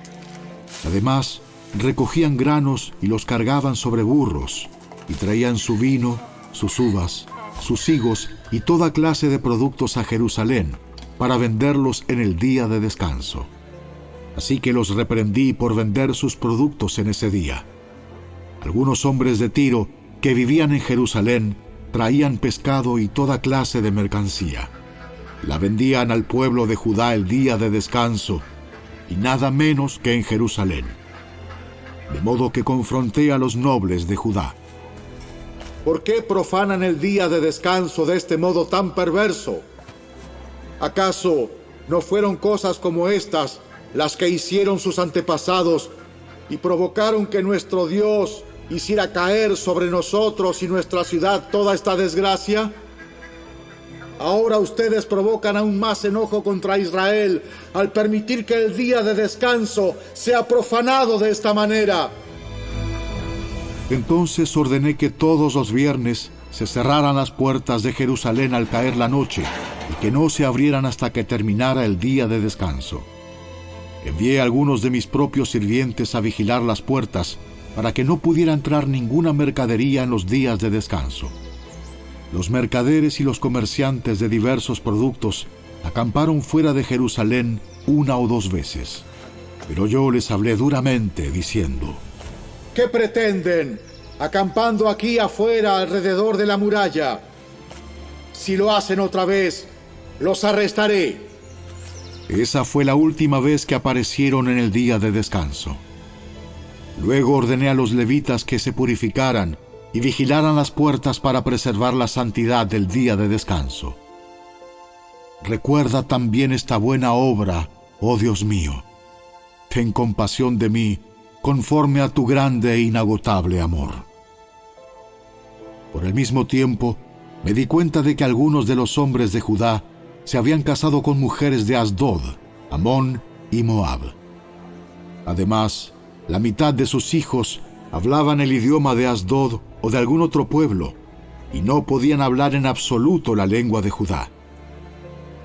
Además, recogían granos y los cargaban sobre burros, y traían su vino, sus uvas, sus higos y toda clase de productos a Jerusalén, para venderlos en el día de descanso. Así que los reprendí por vender sus productos en ese día. Algunos hombres de Tiro que vivían en Jerusalén traían pescado y toda clase de mercancía. La vendían al pueblo de Judá el día de descanso, y nada menos que en Jerusalén. De modo que confronté a los nobles de Judá. ¿Por qué profanan el día de descanso de este modo tan perverso? ¿Acaso no fueron cosas como estas las que hicieron sus antepasados y provocaron que nuestro Dios hiciera caer sobre nosotros y nuestra ciudad toda esta desgracia? Ahora ustedes provocan aún más enojo contra Israel al permitir que el día de descanso sea profanado de esta manera. Entonces ordené que todos los viernes se cerraran las puertas de Jerusalén al caer la noche y que no se abrieran hasta que terminara el día de descanso. Envié a algunos de mis propios sirvientes a vigilar las puertas para que no pudiera entrar ninguna mercadería en los días de descanso. Los mercaderes y los comerciantes de diversos productos acamparon fuera de Jerusalén 1 o 2 veces. Pero yo les hablé duramente, diciendo: ¿qué pretenden, acampando aquí afuera alrededor de la muralla? Si lo hacen otra vez, los arrestaré. Esa fue la última vez que aparecieron en el día de descanso. Luego ordené a los levitas que se purificaran y vigilaran las puertas para preservar la santidad del día de descanso. recuerda también esta buena obra, oh Dios mío. Ten compasión de mí, conforme a tu grande e inagotable amor. Por el mismo tiempo, me di cuenta de que algunos de los hombres de Judá se habían casado con mujeres de Asdod, Amón y Moab. Además, la mitad de sus hijos hablaban el idioma de Asdod o de algún otro pueblo, y no podían hablar en absoluto la lengua de Judá.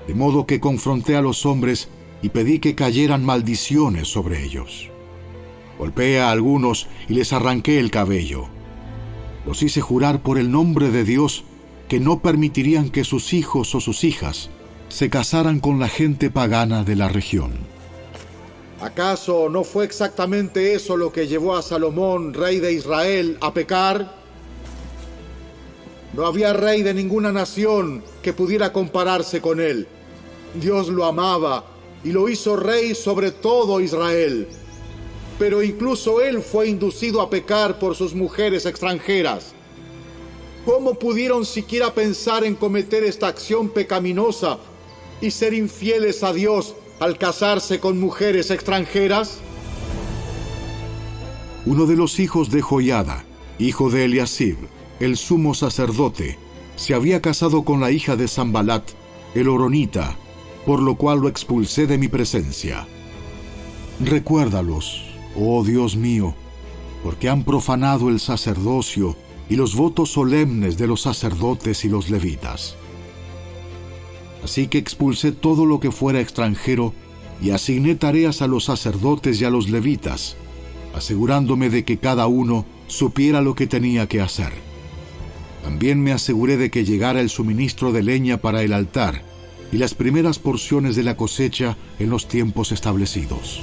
De modo que confronté a los hombres y pedí que cayeran maldiciones sobre ellos. Golpeé a algunos y les arranqué el cabello. Los hice jurar por el nombre de Dios que no permitirían que sus hijos o sus hijas se casaran con la gente pagana de la región. ¿Acaso no fue exactamente eso lo que llevó a Salomón, rey de Israel, a pecar? No había rey de ninguna nación que pudiera compararse con él. Dios lo amaba y lo hizo rey sobre todo Israel. Pero incluso él fue inducido a pecar por sus mujeres extranjeras. ¿Cómo pudieron siquiera pensar en cometer esta acción pecaminosa y ser infieles a Dios al casarse con mujeres extranjeras? Uno de los hijos de Joiada, hijo de Eliasib, el sumo sacerdote, se había casado con la hija de Sambalat, el horonita, por lo cual lo expulsé de mi presencia. Recuérdalos, oh Dios mío, porque han profanado el sacerdocio y los votos solemnes de los sacerdotes y los levitas. Así que expulsé todo lo que fuera extranjero y asigné tareas a los sacerdotes y a los levitas, asegurándome de que cada uno supiera lo que tenía que hacer. También me aseguré de que llegara el suministro de leña para el altar y las primeras porciones de la cosecha en los tiempos establecidos.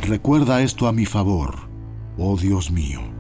Recuerda esto a mi favor, oh Dios mío.